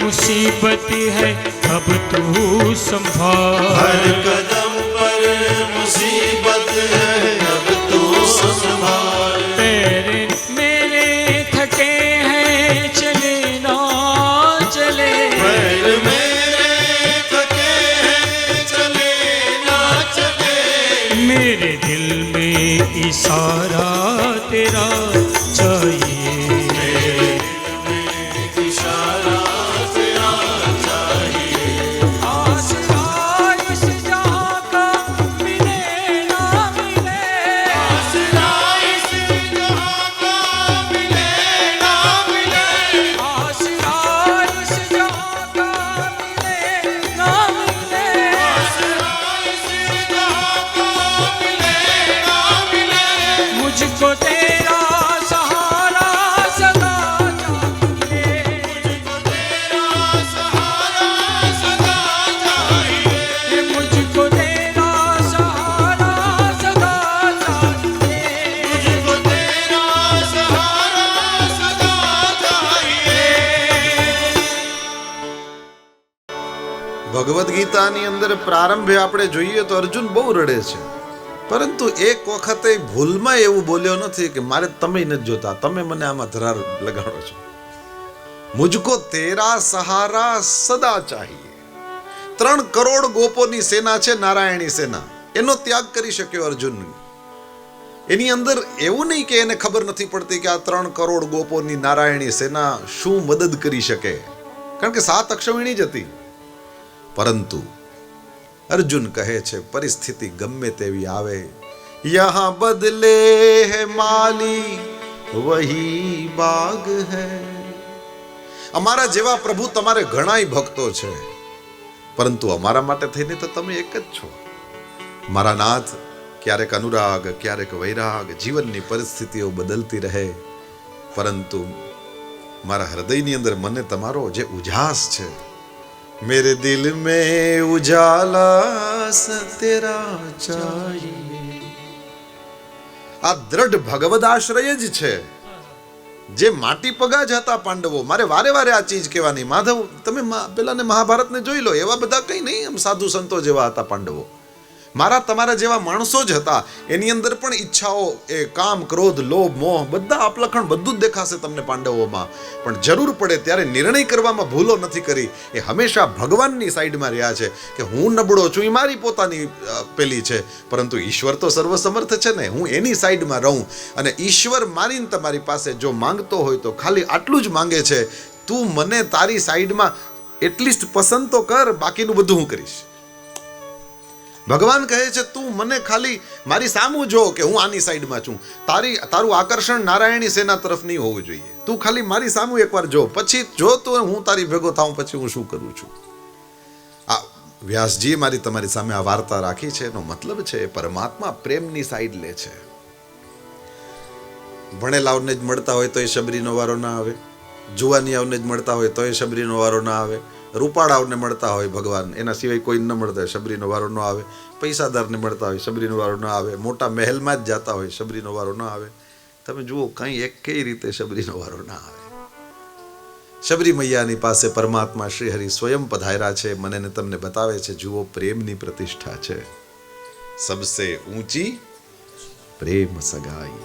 मुसीबत है, अब तू संभाल। हर कदम पर मुसीबत है, अब तू संभाल। पैर मेरे थके हैं, चले ना चले। पैर मेरे थके हैं, चले ना चले। मेरे दिल में इशारा तेरा चाहिए। इशारा तेरा चाहिए। आसरा इस जहां का मिले ना मिले। आसरा इस जहां का मिले ना मिले। आसरा इस जहां का मिले ना मिले। आसरा इस जहां का मिले ना मिले। मुझको तेरा सहारा सदा चाहिए। तेरा सहारा सदा चाहिए। मुझको तेरा सहारा सदा चाहिए। मुझको तेरा सहारा सदा चाहिए। ભગવદ્ ગીતાની અંદર પ્રારંભે આપણે જોઈએ તો અર્જુન બહુ રડે છે, પરંતુ એક વખતે ભૂલમાં એવું બોલ્યો નથી કે મારે તમે નથી જોતા, તમે મને આમાં ધરાર લગાડો છો. મુજકો તેરા સહારા સદા ચાહીએ. 3 કરોડ ગોપોની સેના છે, નારાયણી સેના, એનો ત્યાગ કરી શક્યો અર્જુન. એની અંદર એવું નહીં કે એને ખબર નથી પડતી કે આ 3 કરોડ ગોપોની નારાયણી સેના શું મદદ કરી શકે, કારણ કે 7 અક્ષવિણી જ હતી. પરંતુ અર્જુન કહે છે પરિસ્થિતિ ગમે તેવી આવે, યહાં બદલે હૈ માલી વહી બાગ હૈ. અમારા જેવા પ્રભુ તમારે ઘણાય ભક્તો છે, પરંતુ અમારા માટે થઈને તો તમે એક જ છો. મારા નાથ, ક્યારેક અનુરાગ, ક્યારેક વૈરાગ, જીવનની પરિસ્થિતિઓ બદલતી રહે, પરંતુ મારા હૃદયની અંદર મને તમારો જે ઉજાસ છે, मेरे दिल में उजाला तेरा चाहिए. આ દ્રઢ ભગવદ આશ્રય જ છે. જે માટી પગા જ હતા પાંડવો, મારે વારે વારે આ ચીજ કહેવાની. માધવ, તમે પેલાને મહાભારતને જોઈ લો, એવા બધા કંઈ નહીં એમ સાધુ સંતો જેવા હતા પાંડવો. મારા તમારા જેવા માણસો જ હતા. એની અંદર પણ ઈચ્છાઓ, એ કામ, ક્રોધ, લોભ, મોહ, બધા અપલખણ બધું જ દેખાશે તમને પાંડવોમાં. પણ જરૂર પડે ત્યારે નિર્ણય કરવામાં ભૂલો નથી કરી. એ હંમેશા ભગવાનની સાઈડમાં રહ્યા છે કે હું નબળો છું, એ મારી પોતાની પેલી છે, પરંતુ ઈશ્વર તો સર્વસમર્થ છે ને, હું એની સાઈડમાં રહું. અને ઈશ્વર મારીને તમારી પાસે જો માંગતો હોય તો ખાલી આટલું જ માંગે છે, તું મને તારી સાઈડમાં એટલીસ્ટ પસંદ તો કર, બાકીનું બધું હું કરીશ. ભગવાન કહે છે તું મને ખાલી મારી સામું જો કે હું આની સાઈડમાં છું. તારું આકર્ષણ નારાયણી સેના તરફ નહીં હોવું જોઈએ. તું ખાલી મારી સામું એકવાર જો, પછી જો તો હું તારી ભેગો થાઉં, પછી હું શું કરું છું. આ વ્યાસજીએ મારી તમારી સામે આ વાર્તા રાખી છે. એનો મતલબ છે પરમાત્મા પ્રેમની સાઈડ લે છે. ભણેલાઓને જ મળતા હોય તો એ શબરીનો વારો ના આવે, જુવાનિયાઓને જ મળતા હોય તો એ શબરીનો વારો ના આવે, રૂપાળાઓને મળતા હોય ભગવાન, એના સિવાય કોઈ ન મળતા હોય, શબરીનો વારો ન આવે, પૈસાદારને મળતા હોય, શબરીનો વારો ન આવે, મોટા મહેલમાં જ જતા હોય, શબરીનો વારો ન આવે. તમે જુઓ, કંઈ એક કઈ રીતે શબરીનો વારો ના આવે. શબરી મૈયાની પાસે પરમાત્મા શ્રી હરિ સ્વયં પધાર્યા છે. મને ને તમને બતાવે છે, જુઓ પ્રેમની પ્રતિષ્ઠા છે. સબસે ઊંચી પ્રેમ સગાઈ.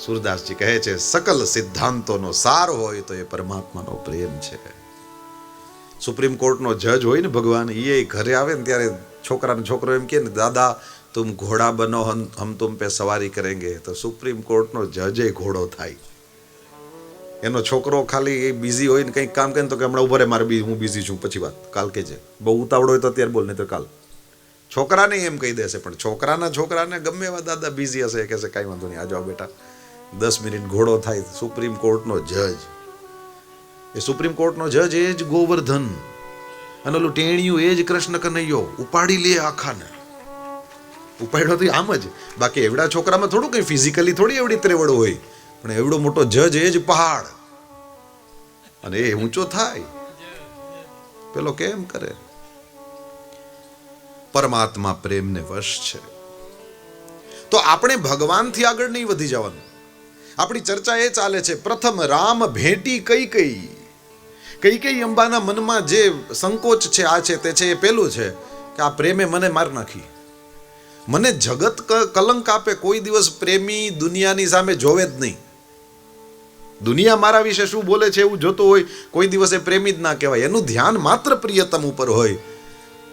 સુરદાસજી કહે છે સકલ સિદ્ધાંતોનો સાર હોય તો એ પરમાત્માનો પ્રેમ છે. સુપ્રીમ કોર્ટનો જજ હોય ને ભગવાન, એ ઘરે આવે ને ત્યારે છોકરો એમ કે ને, દાદા તુમ ઘોડા બનો, હમ તુમ પે સવારી કરેંગે. તો સુપ્રીમ કોર્ટનો જજ એ ઘોડો થાય. એનો છોકરો ખાલી એ બિઝી હોય ને કંઈક કામ કરે તો કે હમણાં ઉભો રહે, હું બિઝી છું, પછી વાત કાલ કહેજે. બહુ ઉતાવળ હોય તો અત્યારે બોલ, નહીં તો કાલ. છોકરાને એમ કહી દેશે, પણ છોકરાને ગમે એવા દાદા બિઝી હશે, એ કહેશે કાંઈ વાંધો નહીં, આ જાઓ બેટા. 10 મિનિટ ઘોડો થાય. સુપ્રીમ કોર્ટનો જજ, એ સુપ્રીમ કોર્ટનો જજ એ જ ગોવર્ધન, અને ઓલું ટેણિયું એ જ કૃષ્ણ કનૈયો. ઉપાડી લે આખાને. ઉપાડ્યો તો આમ જ. બાકી એવડા છોકરામાં થોડું કંઈ ફિઝિકલી થોડી એવડી ત્રેવડ હોય, પણ એવડો મોટો જજ એ જ પહાડ, અને એ ઊંચો થાય. પેલો કેમ કરે? પરમાત્મા પ્રેમને વશ છે. તો આપણે ભગવાનથી આગળ નહીં વધી જવાનું. આપણી ચર્ચા એ ચાલે છે, પ્રથમ રામ ભેટી કઈ અંબાના મનમાં જે સંકોચ છે, આ છે તે છે, એ પેલું છે કે આ પ્રેમે મને માર નાખી, મને જગત કલંક આપે. કોઈ દિવસ પ્રેમી દુનિયાની સામે જોવે જ નહીં. દુનિયા મારા વિશે શું બોલે છે એવું જોતો હોય, કોઈ દિવસે પ્રેમી જ ના કહેવાય. એનું ધ્યાન માત્ર પ્રિયતમ ઉપર હોય.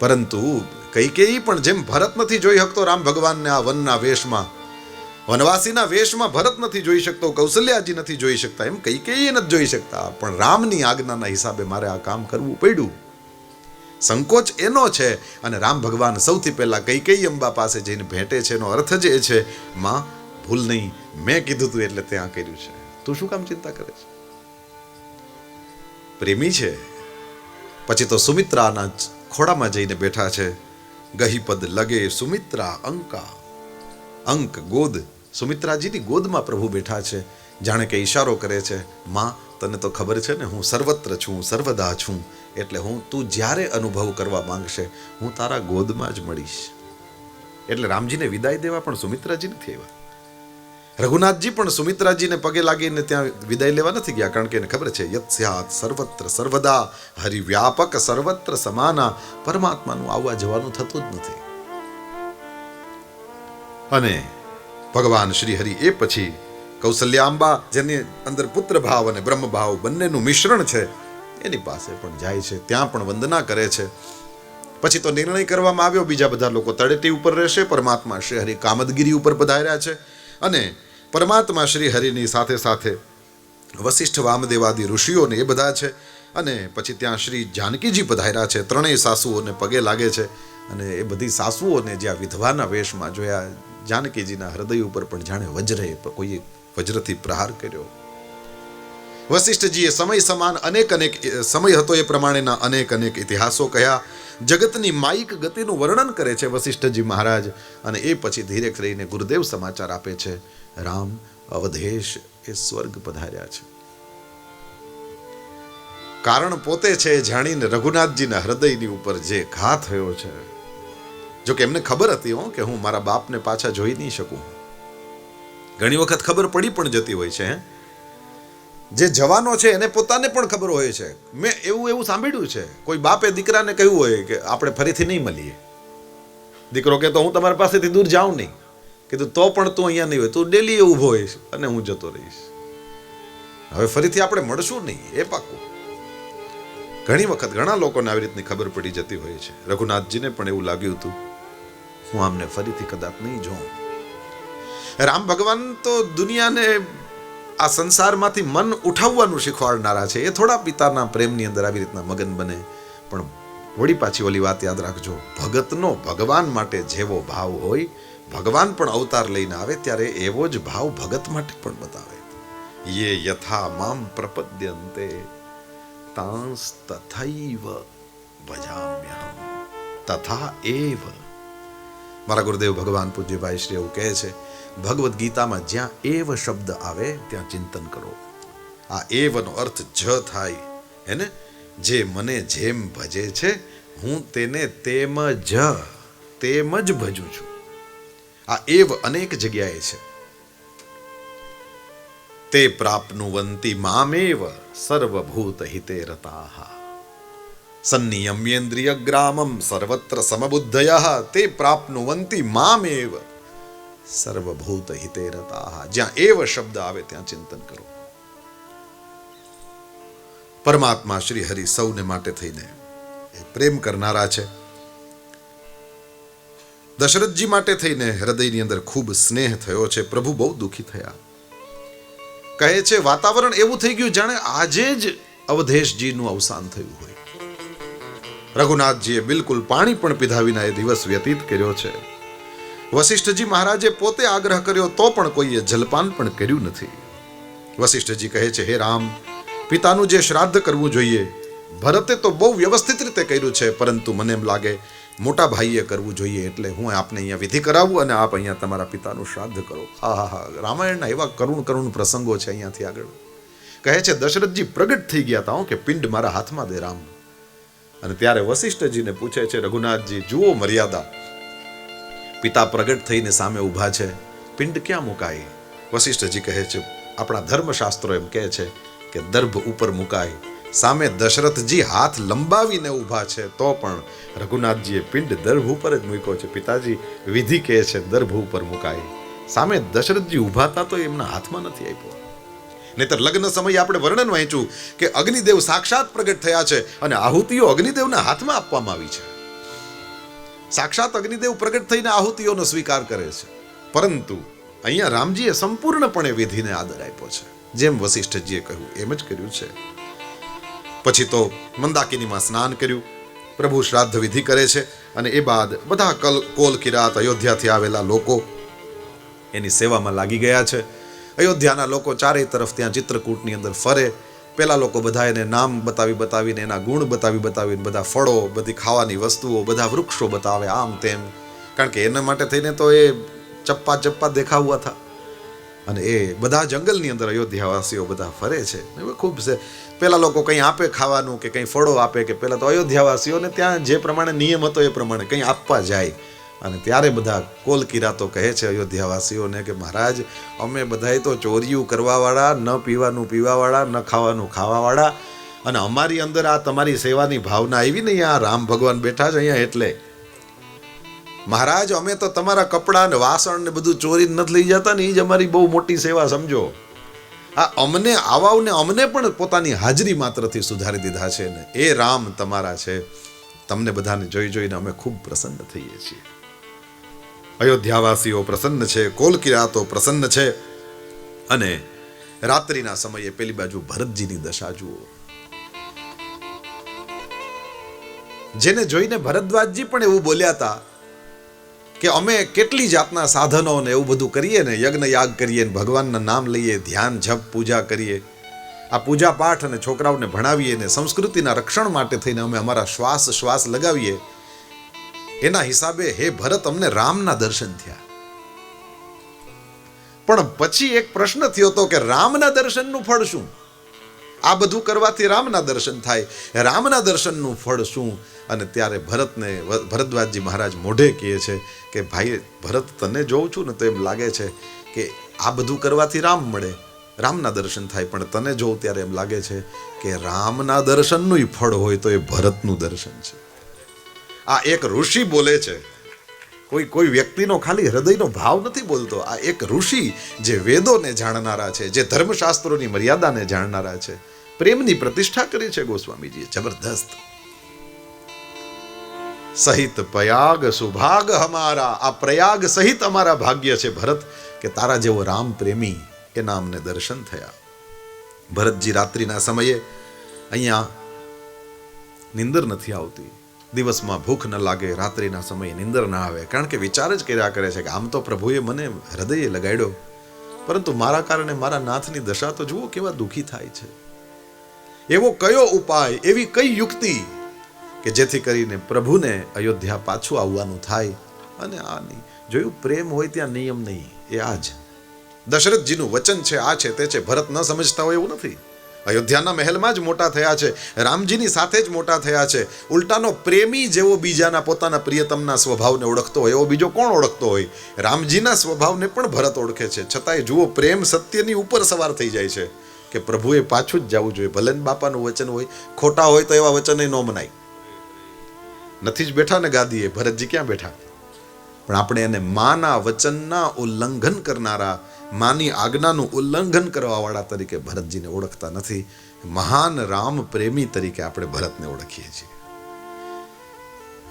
પરંતુ કૈકેયી પણ જેમ ભરત નથી જોઈ શકતો રામ ભગવાનને આ વનના વેશમાં, વનવાસીના વેશમાં ભરત નથી જોઈ શકતો, કૌશલ્યાજી નથી જોઈ શકતા, એમ કૈકેયી નથી જોઈ શકતા. પણ રામની આજ્ઞાના હિસાબે મારે આ કામ કરવું પડ્યું. સંકોચ એનો છે. અને રામ ભગવાન સૌથી પહેલા કૈકેયી અંબા પાસે જઈને ભેટે છે. એનો અર્થ જ એ છે, માં ભૂલ નહીં, મેં કીધું તું એટલે ત્યાં કર્યું છે, તું શું કામ ચિંતા કરે છે? પ્રેમી છે. પછી તો સુમિત્રાના ખોડામાં જઈને બેઠા છે. ગહીપદ લગે સુમિત્રા અંકા, અંક ગોદ, સુમિત્રાજીની ગોદમાં પ્રભુ બેઠા છે. જાણે કે ઈશારો કરે છે, માં તને તો ખબર છે ને, હું સર્વત્ર છું, સર્વદા છું, એટલે તું જ્યારે અનુભવ કરવા માંગશે હું તારા ગોદમાં જ મળીશ. એટલે રામજીને વિદાય દેવા પણ સુમિત્રાજી નથી આવ્યા. રઘુનાથજી પણ સુમિત્રાજીને પગે લાગીને ત્યાં વિદાય લેવા નથી ગયા, કારણ કે એને ખબર છે યત સ્યાત સર્વત્ર સર્વદા હરિવ્યાપક સર્વત્ર સમાના. પરમાત્માનું આવવા જવાનું થતું જ નથી. અને ભગવાન શ્રી હરિ એ પછી કૌશલ્યાંબા, જેની અંદર પુત્ર ભાવ અને બ્રહ્મ ભાવ બંનેનું મિશ્રણ છે, એની પાસે પણ જાય છે. ત્યાં પણ વંદના કરે છે. પછી તો નિર્ણય કરવામાં આવ્યો, બીજા બધા લોકો તળેટી ઉપર રહેશે, પરમાત્મા શ્રી હરિ કામદગીરી ઉપર પધાર્યા છે. અને પરમાત્મા શ્રી હરિની સાથે સાથે વશિષ્ઠ વામદેવાદી ઋષિઓને એ બધા છે. અને પછી ત્યાં શ્રી જાનકીજી પધાર્યા છે. ત્રણેય સાસુઓને પગે લાગે છે. અને એ બધી સાસુઓને જ્યાં વિધવાના વેશમાં જોયા, જાનકીજીના હૃદય ઉપર પણ જાણે વજ્રે કોઈ વજ્રથી પ્રહાર કર્યો. વશિષ્ઠજીએ સમય સમાન અનેક સમય હતો એ પ્રમાણેના અનેક ઇતિહાસો કહ્યા. જગતની માયિક ગતિનું વર્ણન કરે છે વશિષ્ઠજી મહારાજ. અને એ પછી ધીરે કરીને ગુરુદેવ સમાચાર આપે છે, રામ અવધેશ એ સ્વર્ગ પધાર્યા છે. કારણ પોતે છે જાણીને રઘુનાથજીના હૃદયની ઉપર જે ઘા થયો છે. જો કે એમને ખબર હતી કે હું મારા બાપને પાછા જોઈ નહીં શકું. ઘણી વખત ખબર પડી પણ જતી હોય છે. જે જવાનો છે એને પોતાને પણ ખબર હોય છે. મેં એવું સાંભળ્યું છે, કોઈ બાપે દીકરાને કહ્યું હોય કે આપણે ફરીથી નહીં મળીએ. દીકરો કે તો હું તમારી પાસેથી દૂર જાઉં નહીં. કીધું તો પણ તું અહીંયા નહીં હોય, તું ડેલી ઊભો હોઈશ અને હું જતો રહીશ. હવે ફરીથી આપણે મળશું નહીં, એ પાક્કું. ઘણી વખત ઘણા લોકોને આવી રીતની ખબર પડી જતી હોય છે. રઘુનાથજીને પણ એવું લાગ્યું હતું, હું આમને ફરીથી કદાચ નહીં જોઉં. રામ ભગવાન તો દુનિયાને આ સંસારમાંથી મન ઉઠાવવાનું શીખવાડનારા છે. એ થોડા પિતાના પ્રેમની અંદર આવી રીતના મગન બને. પણ વળી પાછી ઓલી વાત યાદ રાખજો, ભગતનો ભગવાન માટે જેવો ભાવ હોય, ભગવાન પણ અવતાર લઈને આવે ત્યારે એવો જ ભાવ ભગત માટે પણ બતાવે. યે યથા મામ પ્રપદ્યન્તે તાંસ તથૈવ ભજામ્યહમ તથા એવ. મારા ગુરુદેવ ભગવાન પૂજ્યભાઈ શ્રી એવું કહે છે, ભગવદ્ ગીતામાં જ્યાં એવ શબ્દ આવે ત્યાં ચિંતન કરો. આ એવનો અર્થ જ થાય, હેને? જે મને જેમ ભજે છે હું તેને તેમ જ ભજું છું. આ એવ અનેક જગ્યાએ છે. તે પ્રાપ્નુવંતિ મામેવ સર્વભૂત હિતે રતાઃ સંનિયમ્યેન્દ્રિય ગ્રામમ સર્વત્ર સમબુદ્ધયઃ તે પ્રાપ્નુવંતિ મામેવ સર્વભૂત હિતે રતાઃ. જ્યાં એવ શબ્દ આવે ત્યાં ચિંતન કરો. પરમાત્મા શ્રી હરિ સૌને માટે થઈને પ્રેમ કરનારા છે. દશરથજી માટે થઈને હૃદયની અંદર ખૂબ સ્નેહ થયો છે. પ્રભુ બહુ દુઃખી થયા. કહે છે વાતાવરણ એવું થઈ ગયું જાણે આજે જ અવધેશજીનું અવસાન થયું હોય. રઘુનાથજીએ બિલકુલ પાણી પણ પીધા વિના એ દિવસ વ્યતીત કર્યો છે. વશિષ્ઠજી મહારાજે પોતે આગ્રહ કર્યો તો પણ કોઈએ જલપાન પણ કર્યું નથી. વશિષ્ઠજી કહે છે, હે રામ, પિતાનું જે શ્રાદ્ધ કરવું જોઈએ ભરતે તો બહુ વ્યવસ્થિત રીતે કર્યું છે, પરંતુ મને એમ લાગે મોટા ભાઈએ કરવું જોઈએ, એટલે હું આપને અહીંયા વિધિ કરાવું અને આપ અહીંયા તમારા પિતાનું શ્રાદ્ધ કરો. હા, રામાયણના એવા કરુણ પ્રસંગો છે અહીંયાથી આગળ. કહે છે દશરથજી પ્રગટ થઈ ગયા હતા કે પિંડ મારા હાથમાં દે રામ. અને ત્યારે વશિષ્ઠજીને પૂછે છે, રઘુનાથજી જુઓ મર્યાદા, પિતા પ્રગટ થઈને સામે ઊભા છે, પિંડ ક્યાં મુકાય? વશિષ્ઠજી કહે છે, આપણા ધર્મશાસ્ત્રો એમ કહે છે કે દર્ભ ઉપર મુકાય. સામે દશરથજી હાથ લંબાવીને ઊભા છે તો પણ રઘુનાથજીએ પિંડ દર્ભ ઉપર જ મૂક્યો છે. પિતાજી વિધિ કહે છે દર્ભ ઉપર મુકાય. સામે દશરથજી ઊભા હતા તો એમના હાથમાં નથી આપ્યો. નહીતર લગ્ન સમયે આપણે વર્ણન વાંચ્યું કે અગ્નિદેવ સાક્ષાત પ્રગટ થયા છે અને આહુતિઓ અગ્નિદેવના હાથમાં આપવામાં આવી છે. સાક્ષાત અગ્નિદેવ પ્રગટ થઈને આહુતિઓનો સ્વીકાર કરે છે. પરંતુ અહીંયા રામજીએ સંપૂર્ણપણે વિધિને આદર આપ્યો છે. જેમ વશિષ્ઠજીએ કહ્યું એમ જ કર્યું છે. પછી તો મંદાકિનીમાં સ્નાન કર્યું, પ્રભુ શ્રાદ્ધ વિધિ કરે છે અને એ બાદ બધા કોલ કિરાત અયોધ્યાથી આવેલા લોકો એની સેવામાં લાગી ગયા છે. અયોધ્યાના લોકો ચારેય તરફ ત્યાં ચિત્રકૂટની અંદર ફરે. પેલા લોકો બધા એને નામ બતાવીને એના ગુણ બતાવીને બધા ફળો, બધી ખાવાની વસ્તુઓ, બધા વૃક્ષો બતાવે આમ તેમ. કારણ કે એના માટે થઈને તો એ ચપ્પા દેખાવા હતા. અને એ બધા જંગલની અંદર અયોધ્યાવાસીઓ બધા ફરે છે. ખૂબ છે. પેલા લોકો કંઈ આપે ખાવાનું કે કંઈ ફળો આપે કે પેલા તો અયોધ્યાવાસીઓને ત્યાં જે પ્રમાણે નિયમ હતો એ પ્રમાણે કંઈ આપવા જાય. અને ત્યારે બધા કોલ કિરાતો કહે છે અયોધ્યાવાસીઓને કે મહારાજ અમે બધાય તો ચોરીયું કરવાવાળા, ન પીવાનું પીવાવાળા, ન ખાવાનું ખાવાવાળા, અને અમારી અંદર આ તમારી સેવાની ભાવના આવી ને અહીંયા રામ ભગવાન બેઠા છે અહીંયા એટલે મહારાજ અમે તો તમારા કપડાં ને વાસણ ને બધું ચોરીને નથી લઈ જતા ને એ જ અમારી બહુ મોટી સેવા સમજો. આ અમને આવાઓને અમને પણ પોતાની હાજરી માત્રથી સુધારી દીધા છે ને એ રામ તમારા છે. તમને બધાને જોઈને અમે ખૂબ પ્રસન્ન થઈએ છીએ. અયોધ્યાવાસીઓ પ્રસન્ન છે, કોલકિરાતો પ્રસન્ન છે. અને રાત્રિના સમયે પેલી બાજુ ભરતજીની દશા જુઓ. જેને જોઈને ભરદ્વાજજી પણ એવું બોલ્યા હતા કે અમે કેટલી જાતના સાધનો ને એવું બધું કરીએ ને, યજ્ઞ યાગ કરીએ ને ભગવાનના નામ લઈએ, ધ્યાન જપ પૂજા કરીએ, આ પૂજા પાઠ અને છોકરાઓને ભણાવીએ ને સંસ્કૃતિના રક્ષણ માટે થઈને અમે અમારા શ્વાસ લગાવીએ. એના હિસાબે હે ભરત અમને રામના દર્શન થયા. પણ પછી એક પ્રશ્ન થયો હતો કે રામના દર્શનનું ફળ શું? આ બધું કરવાથી રામના દર્શન થાય, રામના દર્શનનું ફળ શું? અને ત્યારે ભરદ્વાજજી મહારાજ મોઢે કહે છે કે ભાઈ ભરત તને જોઉં છું ને તો એમ લાગે છે કે આ બધું કરવાથી રામ મળે, રામના દર્શન થાય, પણ તને જોઉં ત્યારે એમ લાગે છે કે રામના દર્શનનું ફળ હોય તો એ ભરતનું દર્શન છે. આ એક ઋષિ બોલે છે. કોઈ વ્યક્તિનો ખાલી હૃદયનો ભાવ નથી બોલતો. આ એક ઋષિ જે વેદોને જાણનારા છે, જે ધર્મશાસ્ત્રોની મર્યાદાને જાણનારા છે, પ્રેમની પ્રતિષ્ઠા કરી છે ગોસ્વામીજીએ જબરદસ્ત. સહિત પ્રયાગ સુભાગ હમારા, આ પ્રયાગ સહિત અમારા ભાગ્ય છે ભરત કે તારા જેવો રામ પ્રેમી એના અમને દર્શન થયા. ભરતજી રાત્રિના સમયે અહીંયા નિંદર નથી આવતી. દિવસમાં ભૂખ ન લાગે, રાત્રિના સમયે નિંદર ના આવે, કારણ કે વિચાર જ કર્યા કરે છે કે આમ તો પ્રભુએ મને હૃદયે લગાડ્યો, પરંતુ મારા કારણે મારા નાથની દશા તો જુઓ કેવા દુઃખી થાય છે. એવો કયો ઉપાય, એવી કઈ યુક્તિ કે જેથી કરીને પ્રભુને અયોધ્યા પાછું આવવાનું થાય? અને આ નહીં જોયું, પ્રેમ હોય ત્યાં નિયમ નહીં. એ આ જ દશરથજીનું વચન છે, આ છે તે છે. ભરત ન સમજતા હોય એવું નથી. અયોધ્યાના મહેલમાં જ મોટા થયા છે, રામજીની સાથે જ મોટા થયા છે. ઉલટાનો પ્રેમી જેવો બીજાના પોતાના પ્રિયતમના સ્વભાવને ઓળખતો હોય એવો બીજો કોણ ઓળખતો હોય? રામજીના સ્વભાવને પણ ભરત ઓળખે છે. છતાંય જુઓ, પ્રેમ સત્યની ઉપર સવાર થઈ જાય છે કે પ્રભુએ પાછું જ જવું જોઈએ. ભલે બાપાનું વચન હોય, ખોટા હોય તો એવા વચન ન મનાય. નથી જ બેઠા ને ગાદીએ, ભરતજી ક્યાં બેઠા? પણ આપણે એને માના વચનના ઉલ્લંઘન કરનારા, માની આજ્ઞાનું ઉલ્લંઘન કરવાવાળા તરીકે ભરતજીને ઓળખતા નથી. મહાન રામ પ્રેમી તરીકે આપણે ભરતને ઓળખીએ છીએ.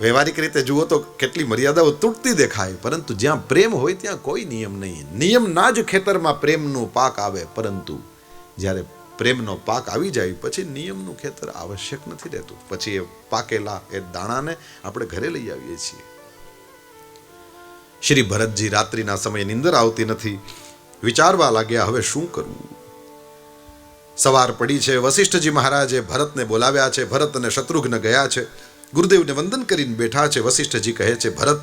વ્યવહારિક રીતે જુઓ તો કેટલી મર્યાદાઓ તૂટતી દેખાય, પરંતુ જ્યાં પ્રેમ હોય ત્યાં કોઈ નિયમ નહીં. નિયમના જ ખેતરમાં પ્રેમનું પાક આવે, પરંતુ જ્યારે પ્રેમનો પાક આવી જાય પછી નિયમનું ખેતર આવશ્યક નથી રહેતું. પછી એ પાકેલા એ દાણાને આપણે ઘરે લઈ આવીએ છીએ. શ્રી ભરતજી રાત્રિના સમયે નિંદર આવતી નથી. વિચારવા લાગ્યા હવે શું કરવું. સવાર પડી છે. વશિષ્ઠજી મહારાજે ભરતને બોલાવ્યા છે. ભરત અને શત્રુઘ્ન ગયા છે, ગુરુદેવને વંદન કરીને બેઠા છે. વશિષ્ઠજી કહે છે ભરત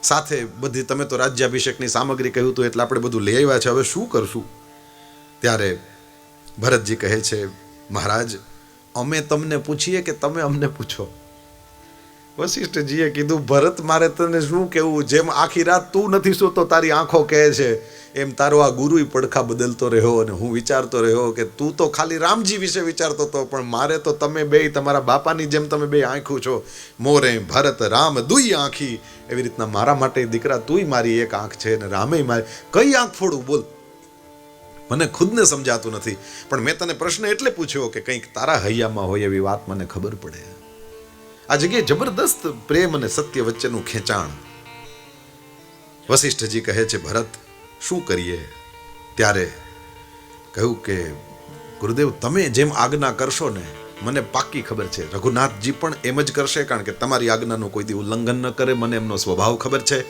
સાથે બધી તમે તો રાજ્યાભિષેકની સામગ્રી કહ્યું હતું એટલે આપણે બધું લઈ આવ્યા છે, હવે શું કરશું? ત્યારે ભરતજી કહે છે મહારાજ અમે તમને પૂછીએ કે તમે અમને પૂછો? વશિષ્ઠજીએ કીધું, ભરત મારે તને શું કહેવું, જેમ આખી રાત તું નથી સૂતો તારી આંખો કહે છે, એમ તારો આ ગુરુય પડખા બદલતો રહ્યો. અને હું વિચારતો રહ્યો કે તું તો ખાલી રામજી વિશે વિચારતો હતો, પણ મારે તો તમે બે તમારા બાપાની જેમ તમે બે આંખું છો. મોરે ભરત રામ દુઈ આંખી, એવી રીતના મારા માટે દીકરા તુંય મારી એક આંખ છે ને રામેય મારી. કઈ આંખ ફોડું બોલ, મને ખુદને સમજાતું નથી. પણ મેં તને પ્રશ્ન એટલે પૂછ્યો કે કંઈક તારા હૈયામાં હોય એવી વાત મને ખબર પડે. આ જગ્યાએ જબરદસ્ત પ્રેમ અને સત્ય વચ્ચેનું ખેંચાણ. વશિષ્ઠજી કહે છે, ભરત શું કરીએ? ત્યારે કહ્યું કે ગુરુદેવ તમે જેમ આજ્ઞા કરશો ને, મને પાક્કી ખબર છે રઘુનાથજી પણ એમ જ કરશે, કારણ કે તમારી આજ્ઞાનું કોઈ દી ઉલ્લંઘન ન કરે, મને એમનો સ્વભાવ ખબર છે.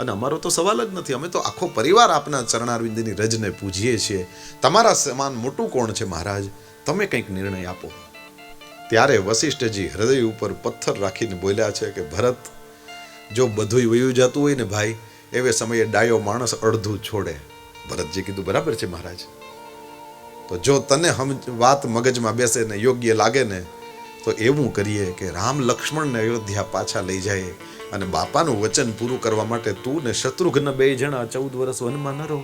અને અમારો તો સવાલ જ નથી, અમે તો આખો પરિવાર આપના ચરણારવિંદની રજને પૂજીએ છીએ. તમારા સમાન મોટું કોણ છે મહારાજ? તમે કંઈક નિર્ણય આપો. ત્યારે વશિષ્ઠજી હૃદય ઉપર પથ્થર રાખીને બોલ્યા છે કે ભરત, જો બધુંય વયું જતું હોય ને ભાઈ, એવે સમયે ડાયો માણસ અડધું છોડે. ભરતજી કીધું, બરાબર છે મહારાજ. તો જો તને વાત મગજમાં બેસે ને યોગ્ય લાગે ને, તો એવું કરીએ કે રામ લક્ષ્મણને અયોધ્યા પાછા લઈ જાય અને બાપાનું વચન પૂરું કરવા માટે તું ને શત્રુઘ્ન બે જણા 14 વર્ષ વનમાં ન રહો.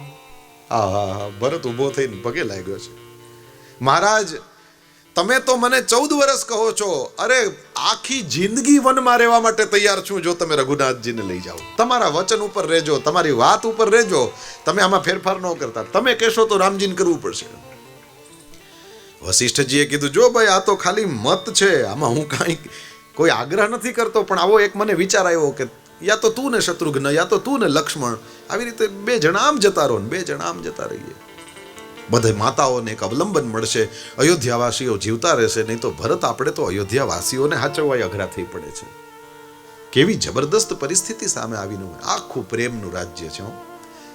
હા, ભરત ઊભો થઈને પગે લાગ્યો છે. મહારાજ તમે તો મને 14 વર્ષ કહો છો, અરે આખી જિંદગી વનમાં રહેવા માટે તૈયાર છું જો તમે રઘુનાથજીને લઈ જાઓ. તમારા વચન ઉપર રહેજો, તમારી વાત ઉપર રહેજો, તમે આમાં ફેરફાર ન કરતા. તમે કહેશો તો રામજીને કરવું પડશે. વશિષ્ઠજીએ કીધું, જો ભાઈ આ તો ખાલી મત છે, આમાં હું કાંઈ કોઈ આગ્રહ નથી કરતો, પણ આવો એક મને વિચાર આવ્યો કે યા તો તું ને શત્રુઘ્ન, યા તો તું ને લક્ષ્મણ, આવી રીતે 2 જણા આમ જતા રહો ને 2 જણા આમ જતા રહીએ. બધે માતાઓને એક અવલંબન મળશે, અયોધ્યાવાસીઓ જીવતા રહેશે. નહીં તો ભરત આપણે તો અયોધ્યાવાસીઓને હાચવવા અઘરા થઈ પડે છે. કેવી જબરદસ્ત પરિસ્થિતિ સામે આવીને આખું પ્રેમનું રાજ્ય છે.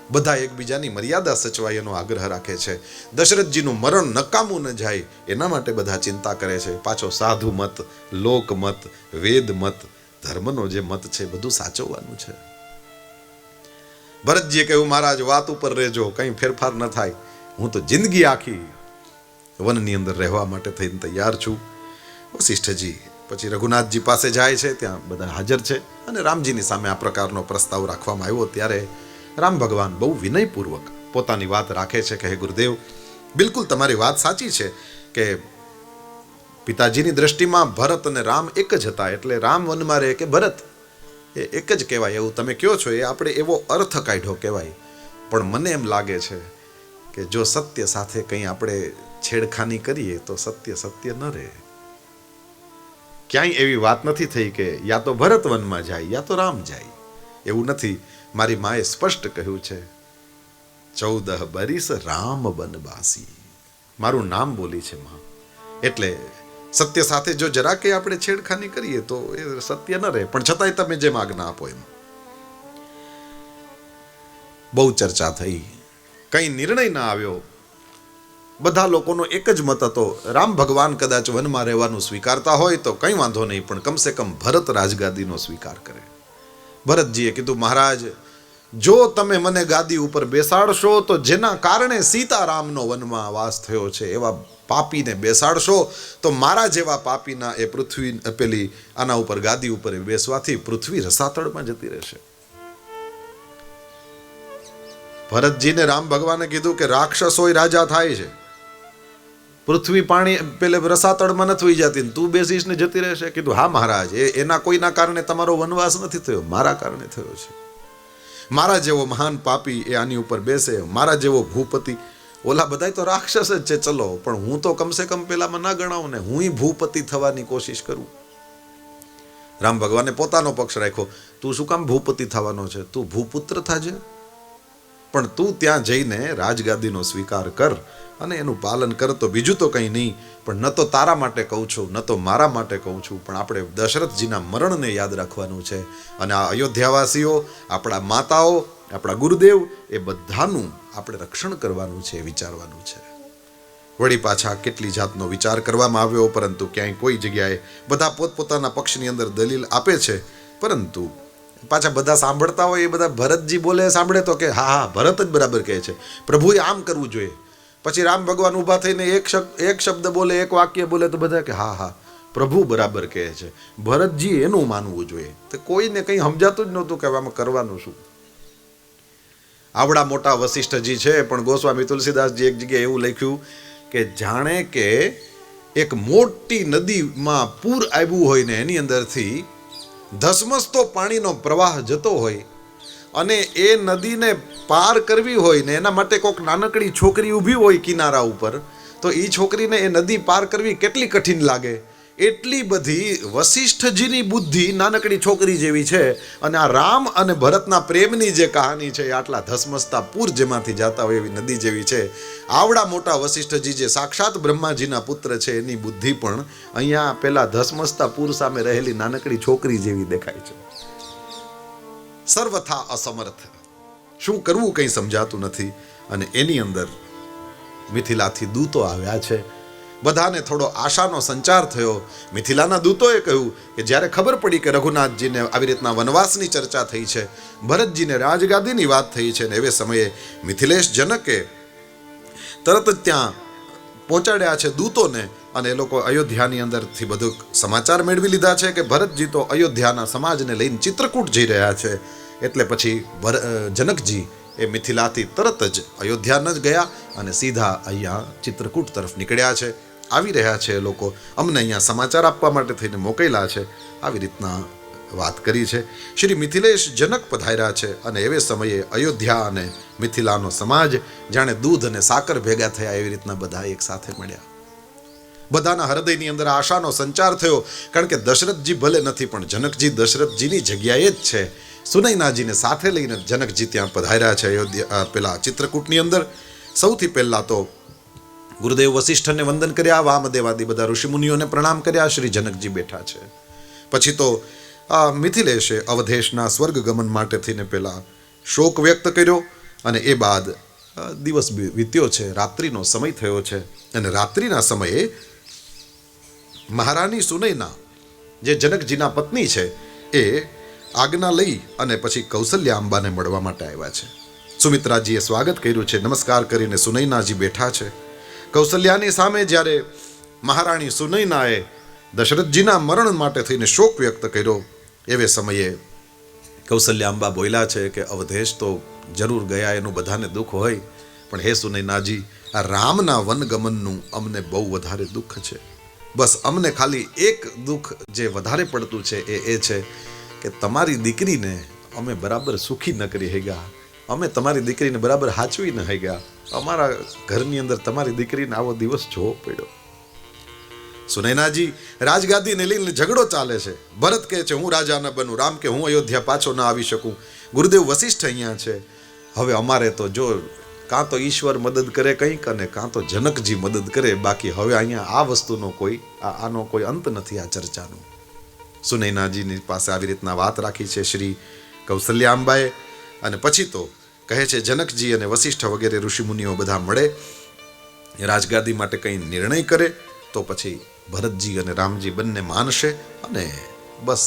બધા એકબીજાની મર્યાદા સચવાય એનો આગ્રહ રાખે છે. દશરથજીનું મરણ નકામું ન જાય એના માટે બધા ચિંતા કરે છે. પાછો સાધુ મત, લોક મત, વેદ મત, ધર્મનો જે મત છે બધું સાચવવાનું છે. ભરતજીએ કહ્યું, મહારાજ વાત ઉપર રહેજો, કંઈ ફેરફાર ન થાય. હું તો જિંદગી આખી વનની અંદર રહેવા માટે થઈને તૈયાર છું. વશિષ્ઠજી પછી રઘુનાથજી પાસે જાય છે, ત્યાં બધા હાજર છે અને રામજીની સામે આ પ્રકારનો પ્રસ્તાવ રાખવામાં આવ્યો. ત્યારે રામ ભગવાન બહુ વિનયપૂર્વક પોતાની વાત રાખે છે કે હે ગુરુદેવ, બિલકુલ તમારી વાત સાચી છે કે પિતાજીની દ્રષ્ટિમાં ભરત અને રામ એક જ હતા, એટલે રામ વનમાં રહે કે ભરત એ એક જ કહેવાય. એવું તમે કહો છો એ આપણે એવો અર્થ કાઢ્યો કહેવાય. પણ મને એમ લાગે છે કે જો સત્ય સાથે કંઈ આપણે છેડખાની કરીએ તો સત્ય સત્ય ન રહે. ક્યાંય એવી વાત નથી થઈ કે યા તો ભરત વનમાં જાય યા તો રામ જાય, એવું નથી. મારી માએ સ્પષ્ટ કહ્યું છે, 14 બરિસ રામ બનવાસી, મારું નામ બોલી છે માં. એટલે સત્ય સાથે જો જરા કે આપણે છેડખાની કરીએ તો એ સત્ય ન રહે. પણ છતાંય તમે જેમ આજ્ઞા આપો એમ. બહુ ચર્ચા થઈ, કંઈ નિર્ણય ના આવ્યો. બધા લોકોનો એક જ મત હતો, રામ ભગવાન કદાચ વનમાં રહેવાનું સ્વીકારતા હોય તો કંઈ વાંધો નહીં, પણ કમસે કમ ભરત રાજગાદીનો સ્વીકાર કરે. ભરતજીએ કીધું, મહારાજ જો તમે મને ગાદી ઉપર બેસાડશો તો જેના કારણે સીતારામનો વનમાં વાસ થયો છે એવા પાપીને બેસાડશો તો મારા જેવા પાપીના એ પૃથ્વી પેલી આના ઉપર ગાદી ઉપર બેસવાથી પૃથ્વી રસાતળમાં જતી રહેશે. ભરતજીને રામ ભગવાને કીધું કે રાક્ષસોય રાજા થાય છે, પૃથ્વી પાણી પેલે રસાતળમાં નથી જતી, તું બેસીશ ને જતી રહેશે. કીધું, હા મહારાજ, એના કોઈના કારણે તમારો વનવાસ નથી થયો, મારા કારણે થયો છે. મારા જેવો મહાન પાપી એ આની ઉપર બેસે, મારા જેવો ભૂપતિ, ઓલા બધાય તો રાક્ષસ જ છે ચલો, પણ હું તો કમસે કમ પેલામાં ના ગણાવું ને, હું ભૂપતિ થવાની કોશિશ કરું. રામ ભગવાને પોતાનો પક્ષ રાખ્યો, તું શું કામ ભૂપતિ થવાનો છે, તું ભૂપુત્ર થાજે, પણ તું ત્યાં જઈને રાજગાદીનો સ્વીકાર કર અને એનું પાલન કર તો બીજું તો કંઈ નહીં. પણ ન તો તારા માટે કહું છું, ન તો મારા માટે કહું છું, પણ આપણે દશરથજીના મરણને યાદ રાખવાનું છે. અને આ અયોધ્યાવાસીઓ, આપણા માતાઓ, આપણા ગુરુદેવ, એ બધાનું આપણે રક્ષણ કરવાનું છે, વિચારવાનું છે. વળી પાછા કેટલી જાતનો વિચાર કરવામાં આવ્યો, પરંતુ ક્યાંય કોઈ જગ્યાએ બધા પોતપોતાના પક્ષની અંદર દલીલ આપે છે, પરંતુ પાછા બધા સાંભળતા હોય એ બધા ભરતજી બોલે સાંભળે તો કે હા હા ભરત જ બરાબર કહે છે, પ્રભુએ આમ કરવું જોઈએ. પછી રામ ભગવાન ઊભા થઈને એક શબ્દ બોલે, એક વાક્ય બોલે તો બધા કે હા હા પ્રભુ બરાબર કહે છે. ભરતજી એનું માનવું જોઈએ. તો કોઈને કંઈ સમજાતું જ નહોતું કે આમાં કરવાનું શું. આવડા મોટા વશિષ્ઠજી છે, પણ ગોસ્વામી તુલસીદાસજી એક જગ્યાએ એવું લખ્યું કે જાણે કે એક મોટી નદીમાં પૂર આવ્યું હોય ને એની અંદરથી ધસમસતો પાણીનો પ્રવાહ જતો હોય અને એ નદીને પાર કરવી હોય ને એના માટે કોઈક નાનકડી છોકરી ઊભી હોય કિનારા ઉપર, તો એ છોકરીને એ નદી પાર કરવી કેટલી કઠિન લાગે. એટલી બધી વશિષ્ઠજીની બુદ્ધિ નાનકડી છોકરી જેવી છે. અને આ રામ અને ભરતના પ્રેમની જે કહાની છે એ આટલા ધસમસતા પૂર જેમાંથી જાતા હોય એવી નદી જેવી છે. આવડા મોટા વશિષ્ઠજી જે સાક્ષાત બ્રહ્માજીના પુત્ર છે એની બુદ્ધિ પણ અહીંયા પેલા ધસમસતા પૂર સામે રહેલી નાનકડી છોકરી જેવી દેખાય છે. સર્વથા અસમર્થ, શું કરવું કંઈ સમજાતું નથી. અને એની અંદર મિથિલાથી દૂતો આવ્યા છે. બધાને થોડો આશાનો સંચાર થયો. મિથિલાના દૂતોએ કહ્યું કે જ્યારે ખબર પડી કે રઘુનાથજીને આવી રીતના વનવાસની ચર્ચા થઈ છે, ભરતજીને રાજગાદીની વાત થઈ છે, ને એવે સમયે મિથિલેશ જનકે તરત જ ત્યાં પહોંચાડ્યા છે દૂતોને. અને એ લોકો અયોધ્યાની અંદરથી બધું સમાચાર મેળવી લીધા છે કે ભરતજી તો અયોધ્યાના સમાજને લઈને ચિત્રકૂટ જઈ રહ્યા છે. એટલે પછી જનકજી એ મિથિલાથી તરત જ અયોધ્યા ન જ ગયા અને સીધા અહીંયા ચિત્રકૂટ તરફ નીકળ્યા છે. આવી રહ્યા છે એ લોકો, અમને અહીંયા સમાચાર આપવા માટે થઈને મોકલ્યા છે. આવી રીતના વાત કરી છે. શ્રી મિથિલેશ જનક પધાર્યા છે. અને એવે સમયે અયોધ્યા અને મિથિલાનો સમાજ જાણે દૂધ અને સાકર ભેગા થયા એવી રીતના બધા એક સાથે મળ્યા. બધાના હૃદયની અંદર આશાનો સંચાર થયો. કારણ કે દશરથજી ભલે નથી, પણ જનકજી દશરથજીની જગ્યાએ જ છે. સુનૈનાજીને સાથે લઈને જનકજી ત્યાં પધાર્યા છે અયોધ્યા પેલા ચિત્રકૂટની અંદર. સૌથી પહેલા તો ગુરુદેવ વશિષ્ઠને વંદન કર્યા, વામદેવાદી બધા ઋષિમુનિઓને પ્રણામ કર્યા. શ્રી જનકજી બેઠા છે. પછી તો મિથિલેશે અવધેશના સ્વર્ગ ગમન માટે થઈને પેલા શોક વ્યક્ત કર્યો. અને એ બાદ દિવસ વીત્યો છે, રાત્રિનો સમય થયો છે. અને રાત્રિના સમયે મહારાણી સુનૈના જે જનકજીના પત્ની છે એ આજ્ઞા લઈ અને પછી કૌશલ્યા અંબાને મળવા માટે આવ્યા છે. સુમિત્રાજીએ સ્વાગત કર્યું છે. નમસ્કાર કરીને સુનૈનાજી બેઠા છે. કૌશલ્યાની સામે જ્યારે મહારાણી સુનૈનાએ દશરથજીના મરણ માટે થઈને શોક વ્યક્ત કર્યો, એવે સમયે કૌશલ્યા અંબા બોલ્યા છે કે અવધેશ તો જરૂર ગયા, એનું બધાને દુઃખ હોય, પણ હે સુનૈનાજી, આ રામના વનગમનનું અમને બહુ વધારે દુઃખ છે. બસ અમને ખાલી એક દુઃખ જે વધારે પડતું છે એ છે કે તમારી દીકરીને અમે બરાબર સુખી ન કરી હગ્યા, અમે તમારી દીકરીને બરાબર હાચવી ન હગ્યા. અમારા ઘરની અંદર તમારી દીકરીને આવો દિવસ જોવો પડ્યો. સુનૈનાજી રાજગાદીને લઈને ઝઘડો ચાલે છે. ભરત કહે છે હું રાજા ન બનું, રામ કે હું અયોધ્યા પાછો ન આવી શકું, ગુરુદેવ વશિષ્ઠ અહીંયા છે. હવે અમારે તો જો કાં તો ઈશ્વર મદદ કરે કંઈક અને કાં તો જનકજી મદદ કરે, બાકી હવે અહીંયા આ વસ્તુનો આનો કોઈ અંત નથી આ ચર્ચાનો. સુનૈનાજીની પાસે આવી રીતના વાત રાખી છે શ્રી કૌશલ્યા અંબાએ. અને પછી તો કહે છે જનકજી અને વશિષ્ઠ વગેરે ઋષિમુનિઓ બધા મળે, રાજગાદી માટે કંઈ નિર્ણય કરે તો પછી ભરતજી અને રામજી બંને માનશે. અને બસ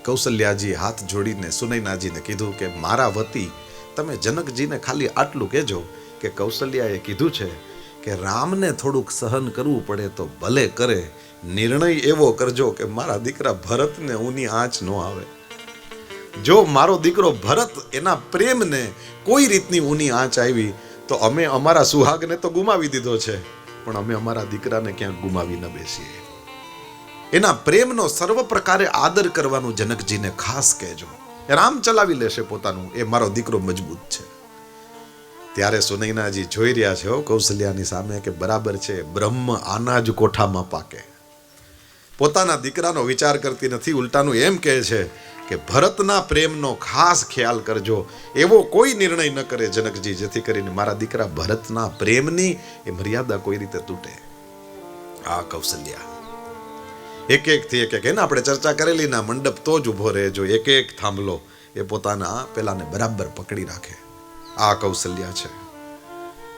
કૌશલ્યાજી હાથ જોડીને સુનૈનાજીને કીધું કે મારા વતી તમે જનકજીને ખાલી આટલું કહેજો કે કૌશલ્યાએ કીધું છે કે રામને થોડુંક સહન કરવું પડે તો ભલે કરે, નિર્ણય એવો કરજો કે મારા દીકરા ભરતને ઊની આંચ ન આવે. જો મારો દીકરો ભરત એના પ્રેમને કોઈ રીતની ઊની આંચ આવી તો અમે અમારા સુહાગને તો ગુમાવી દીધો છે, પણ અમે અમારા દીકરાને ક્યાંક ગુમાવી ન બેસીએ. એના પ્રેમનો સર્વ પ્રકારે આદર કરવાનું જનકજીને ખાસ કહેજો. રામ ચલાવી લેશે પોતાનું, એ મારો દીકરો મજબૂત છે. ત્યારે સુનૈનાજી જોઈ રહ્યા છે કૌશલ્યાની સામે કે બરાબર છે, બ્રહ્મ આના જ કોઠામાં પાકે. પોતાના દીકરાનો વિચાર કરતી નથી, ઉલટાનું એમ કહે છે કે ભરતના પ્રેમનો ખાસ ખ્યાલ કરજો. એવો કોઈ નિર્ણય ન કરે જનકજી જેથી કરીને મારા દીકરા ભરતના પ્રેમની એ મર્યાદા કોઈ રીતે તૂટે. આ કૌશલ્યા એક થી એક એને આપણે ચર્ચા કરેલી ના મંડપ તો જ ઉભો રહે જો એક થાંભલો એ પોતાના પેલાને બરાબર પકડી રાખે. આ કૌશલ્યા છે.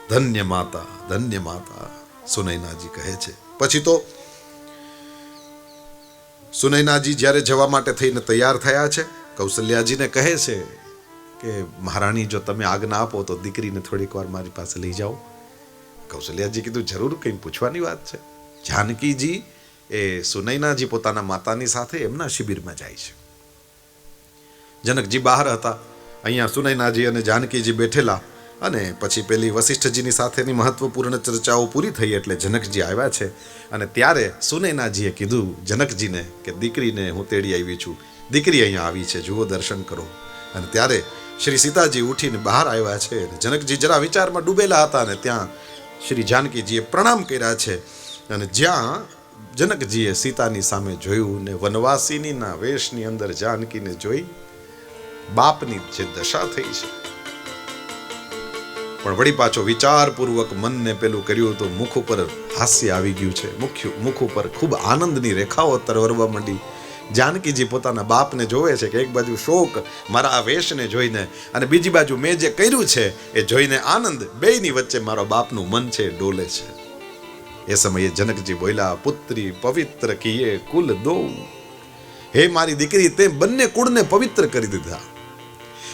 ધન્ય માતા સુનૈનાજી કહે છે. પછી તો સુનૈનાજી જ્યારે જવા માટે થઈને તૈયાર થયા છે, કૌશલ્યાજીને કહે છે કે મહારાણી જો તમે આજ્ઞા આપો તો દીકરીને થોડીક વાર મારી પાસે લઈ જાઓ. કૌશલ્યાજી કીધું જરૂર, કંઈ પૂછવાની વાત છે. જાનકીજી એ સુનૈનાજી પોતાના માતાની સાથે એમના શિબિરમાં જાય છે. જનકજી બહાર હતા, અહીંયા સુનૈનાજી અને જાનકીજી બેઠેલા, અને પછી પેલી વશિષ્ઠજીની સાથેની મહત્વપૂર્ણ ચર્ચાઓ પૂરી થઈ એટલે જનકજી આવ્યા છે. અને ત્યારે સુનૈનાજીએ કીધું જનકજીને કે દીકરીને હું તેડી આવી છું, દીકરી અહીંયા આવી છે, જુઓ દર્શન કરો. અને ત્યારે શ્રી સીતાજી ઉઠીને બહાર આવ્યા છે. જનકજી જરા વિચારમાં ડૂબેલા હતા અને ત્યાં શ્રી જાનકીજીએ પ્રણામ કર્યા છે. અને જ્યાં જનકજીએ સીતાની સામે જોયું ને વનવાસીનીના વેશની અંદર જાનકીને જોઈ, બાપની જે દશા થઈ છે. પણ વળી પાછો વિચારપૂર્વક મનને પેલું કર્યું તો મુખ ઉપર હાસ્ય આવી ગયું છે. મુખ ઉપર ખૂબ આનંદની રેખાઓ તરવરવા માંડી. જાનકીજી પોતાના બાપને જોવે છે કે એક બાજુ શોક મારા આ વેશને જોઈને, અને બીજી બાજુ મેં જે કર્યું છે એ જોઈને આનંદ, બેયની વચ્ચે મારો બાપનું મન છે ડોલે છે. એ સમયે જનકજી બોલ્યા, પુત્રી પવિત્ર કીએ કુલ દો. હે મારી દીકરી, તે બંને કુળને પવિત્ર કરી દીધા.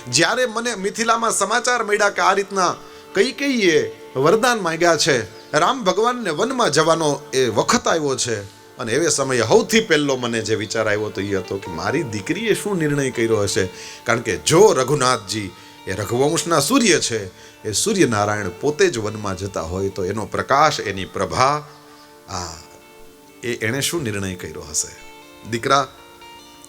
જ્યારે મને મિથિલામાં સમાચાર મળ્યા કે આ રીતના કૈકેયીએ વરદાન માંગ્યા છે, રામ ભગવાનને વનમાં જવાનો એ વખત આવ્યો છે, અને એવે સમયે સૌથી પહેલો મને જે વિચાર આવ્યો તો એ હતો કે મારી દીકરીએ શું નિર્ણય કર્યો હશે. કારણ કે જો રઘુનાથજી એ રઘુવંશના સૂર્ય છે, એ સૂર્યનારાયણ પોતે જ વનમાં જતા હોય તો એનો પ્રકાશ, એની પ્રભા, એણે શું નિર્ણય કર્યો હશે. દીકરા,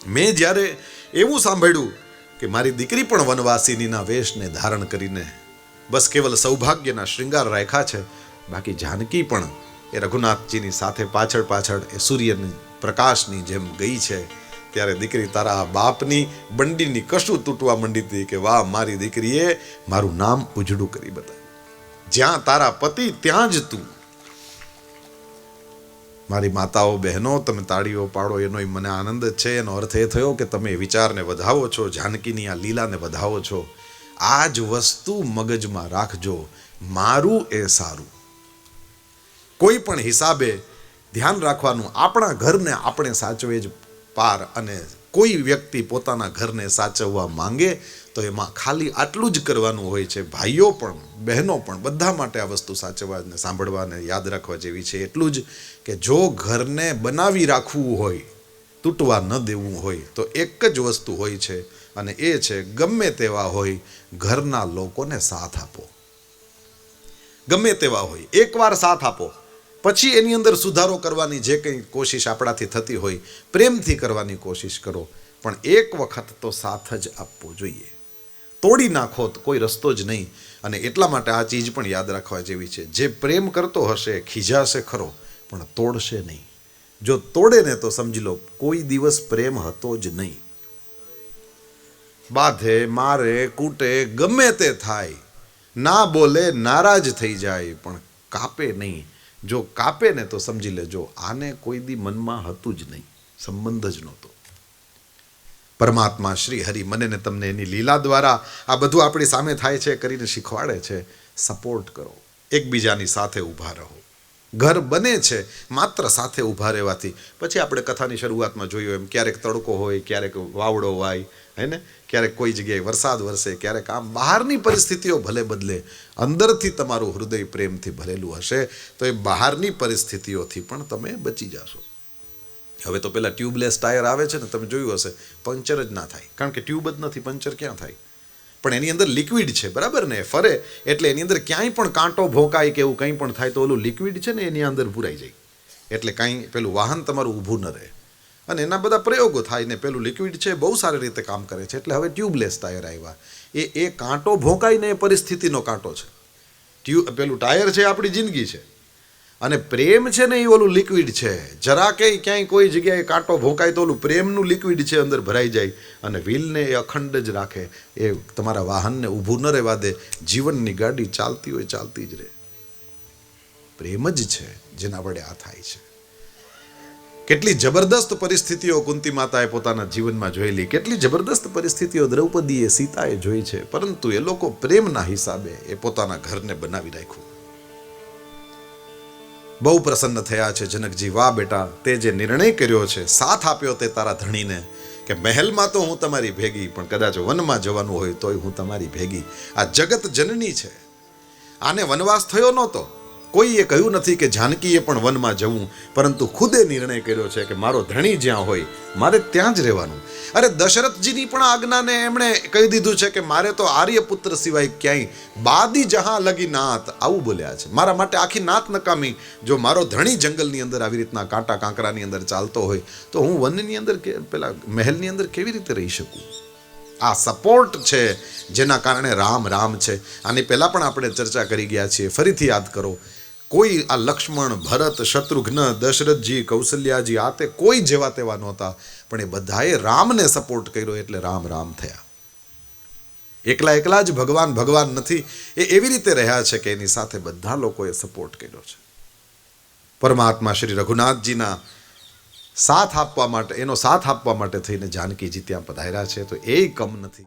મેં જ્યારે એવું સાંભળ્યું કે મારી દીકરી પણ વનવાસીનીના વેશને ધારણ કરીને બસ કેવલ સૌભાગ્યના શૃંગાર રાખ્યા છે, બાકી જાનકી પણ એ રઘુનાથજીની સાથે પાછળ પાછળ એ સૂર્યની પ્રકાશની જેમ ગઈ છે, ત્યારે દીકરી તારા બાપની બંડીની કશું તૂટવા માંડી હતી કે વાહ, મારી દીકરીએ મારું નામ ઉજળું કરી બતાવ્યું. જ્યાં તારા પતિ ત્યાં જ તું. મારી માતાઓ બહેનો, તમે તાળીઓ પાડો એનો મને આનંદ જ છે. એનો અર્થ એ થયો કે તમે વિચારને વધાવો છો, જાનકીની આ લીલાને વધાવો છો. આ જ વસ્તુ મગજમાં રાખજો, મારું એ સારું. કોઈ પણ હિસાબે ધ્યાન રાખવાનું, આપણા ઘરને આપણે સાચવે જ પાર. અને કોઈ વ્યક્તિ પોતાના ઘરને સાચવવા માંગે તો એમાં ખાલી આટલું જ કરવાનું હોય છે. ભાઈઓ પણ બહેનો પણ બધા માટે આ વસ્તુ સાચવવા ને સાંભળવા ને યાદ રાખવા જેવી છે. એટલું જ કે જો ઘરને બનાવી રાખવું હોય, તૂટવા ન દેવું હોય, તો એક જ વસ્તુ હોય છે, અને એ છે ગમે તેવા હોય ઘરના લોકોને સાથ આપો. ગમે તેવા હોય એકવાર સાથ આપો, પછી એની અંદર સુધારો કરવાની જે કંઈ કોશિશ આપણાથી થતી હોય પ્રેમથી કરવાની કોશિશ કરો, પણ એક વખત તો સાથ જ આપવો જોઈએ. તોડી નાખો તો કોઈ રસ્તો જ નહીં. અને એટલા માટે આ ચીજ પણ યાદ રાખવા જેવી છે, જે પ્રેમ કરતો હશે ખીજાશે ખરો, પણ તોડશે નહીં. જો તોડે ને તો સમજી લો કોઈ દિવસ પ્રેમ હતો જ નહીં. બાધે, મારે, કૂટે, ગમે તે થાય, ના બોલે, નારાજ થઈ જાય, પણ કાપે નહીં. જો કાપે ને તો સમજી લેજો આને કોઈ દી મનમાં હતું જ નહીં, સંબંધ જ નહોતો. પરમાત્મા શ્રી હરિ મને ને તમને એની લીલા દ્વારા આ બધું આપણી સામે થાય છે કરીને શીખવાડે છે. સપોર્ટ કરો, એકબીજાની સાથે ઊભા રહો. ઘર બને છે માત્ર સાથે ઊભા રહેવાથી. પછી આપણે કથાની શરૂઆતમાં જોયું એમ ક્યારેક તડકો હોય, ક્યારેક વાવડો વાય, હે ને, ક્યારેક કોઈ જગ્યાએ વરસાદ વરસે, ક્યારેક આમ બહારની પરિસ્થિતિઓ ભલે બદલે, અંદરથી તમારું હૃદય પ્રેમથી ભરેલું હશે તો એ બહારની પરિસ્થિતિઓથી પણ તમે બચી જશો. હવે તો પેલા ટ્યુબલેસ ટાયર આવે છે ને, તમે જોયું હશે, પંચર જ ના થાય, કારણ કે ટ્યુબ જ નથી, પંચર ક્યાં થાય? પણ એની અંદર લિક્વિડ છે, બરાબર ને, ફરે એટલે એની અંદર ક્યાંય પણ કાંટો ભોંકાય કે એવું કંઈ પણ થાય તો ઓલું લિક્વિડ છે ને એની અંદર ભૂરાઈ જાય, એટલે કાંઈ પેલું વાહન તમારું ઊભું ન રહે. અને એના બધા પ્રયોગો થાય ને પેલું લિક્વિડ છે બહુ સારી રીતે કામ કરે છે. એટલે હવે ટ્યુબલેસ ટાયર આવ્યા. એ કાંટો ભોંકાય ને એ પરિસ્થિતિનો કાંટો છે. પેલું ટાયર છે આપણી જિંદગી છે, અને પ્રેમ છે ને એ ઓલું લિક્વિડ છે. જરા કે ક્યાંય કોઈ જગ્યાએ કાંટો ભોંકાય તો ઓલું પ્રેમનું લિક્વિડ છે અંદર ભરાઈ જાય અને વ્હીલને એ અખંડ જ રાખે. એ તમારા વાહનને ઊભું ન રહેવા દે. જીવનની ગાડી ચાલતી હોય ચાલતી જ રહે. પ્રેમ જ છે જેના વડે આ થાય છે. કેટલી જબરદસ્ત પરિસ્થિતિઓ કુંતી માતાએ પોતાના જીવનમાં જોયેલી, કેટલી જબરદસ્ત પરિસ્થિતિઓ દ્રૌપદીએ, સીતાએ જોઈ છે, પરંતુ એ લોકો પ્રેમના હિસાબે એ પોતાના ઘરને બનાવી રાખ્યું. બહુ પ્રસન્ન થયા છે જનકજી. વાહ બેટા, તે જે નિર્ણય કર્યો છે, સાથ આપ્યો તે તારા ધણીને કે મહેલમાં તો હું તમારી ભેગી, પણ કદાચ વનમાં જવાનું હોય તોય હું તમારી ભેગી. આ જગત જનની છે, આને વનવાસ થયો નહોતો. કોઈએ કહ્યું નથી કે જાનકીએ પણ વનમાં જવું, પરંતુ ખુદે નિર્ણય કર્યો છે કે મારો ધણી જ્યાં હોય મારે ત્યાં જ રહેવાનું. અરે દશરથજીની પણ આજ્ઞાને એમણે કહી દીધું છે કે મારે તો આર્યપુત્ર સિવાય ક્યાંય બાદી જહાં લગી નાત, આવું બોલ્યા છે. મારા માટે આખી નાત નકામી. જો મારો ધણી જંગલની અંદર આવી રીતના કાંટા કાંકરાની અંદર ચાલતો હોય તો હું વનની અંદર પેલા મહેલની અંદર કેવી રીતે રહી શકું? આ સપોર્ટ છે જેના કારણે રામ રામ છે. આની પહેલાં પણ આપણે ચર્ચા કરી ગયા છીએ, ફરીથી યાદ કરો. કોઈ આ લક્ષ્મણ, ભરત, શત્રુઘ્ન, દશરથજી, કૌશલ્યાજી આ તે કોઈ જેવા તેવા નહોતા, પણ એ બધાએ રામને સપોર્ટ કર્યો એટલે રામ રામ થયા. એકલા એકલા જ ભગવાન ભગવાન નથી, એ એવી રીતે રહ્યા છે કે એની સાથે બધા લોકોએ સપોર્ટ કર્યો છે. પરમાત્મા શ્રી રઘુનાથજીના સાથ આપવા માટે, એનો સાથ આપવા માટે થઈને જાનકીજી ત્યાં પધાર્યા છે, તો એ કમ નથી.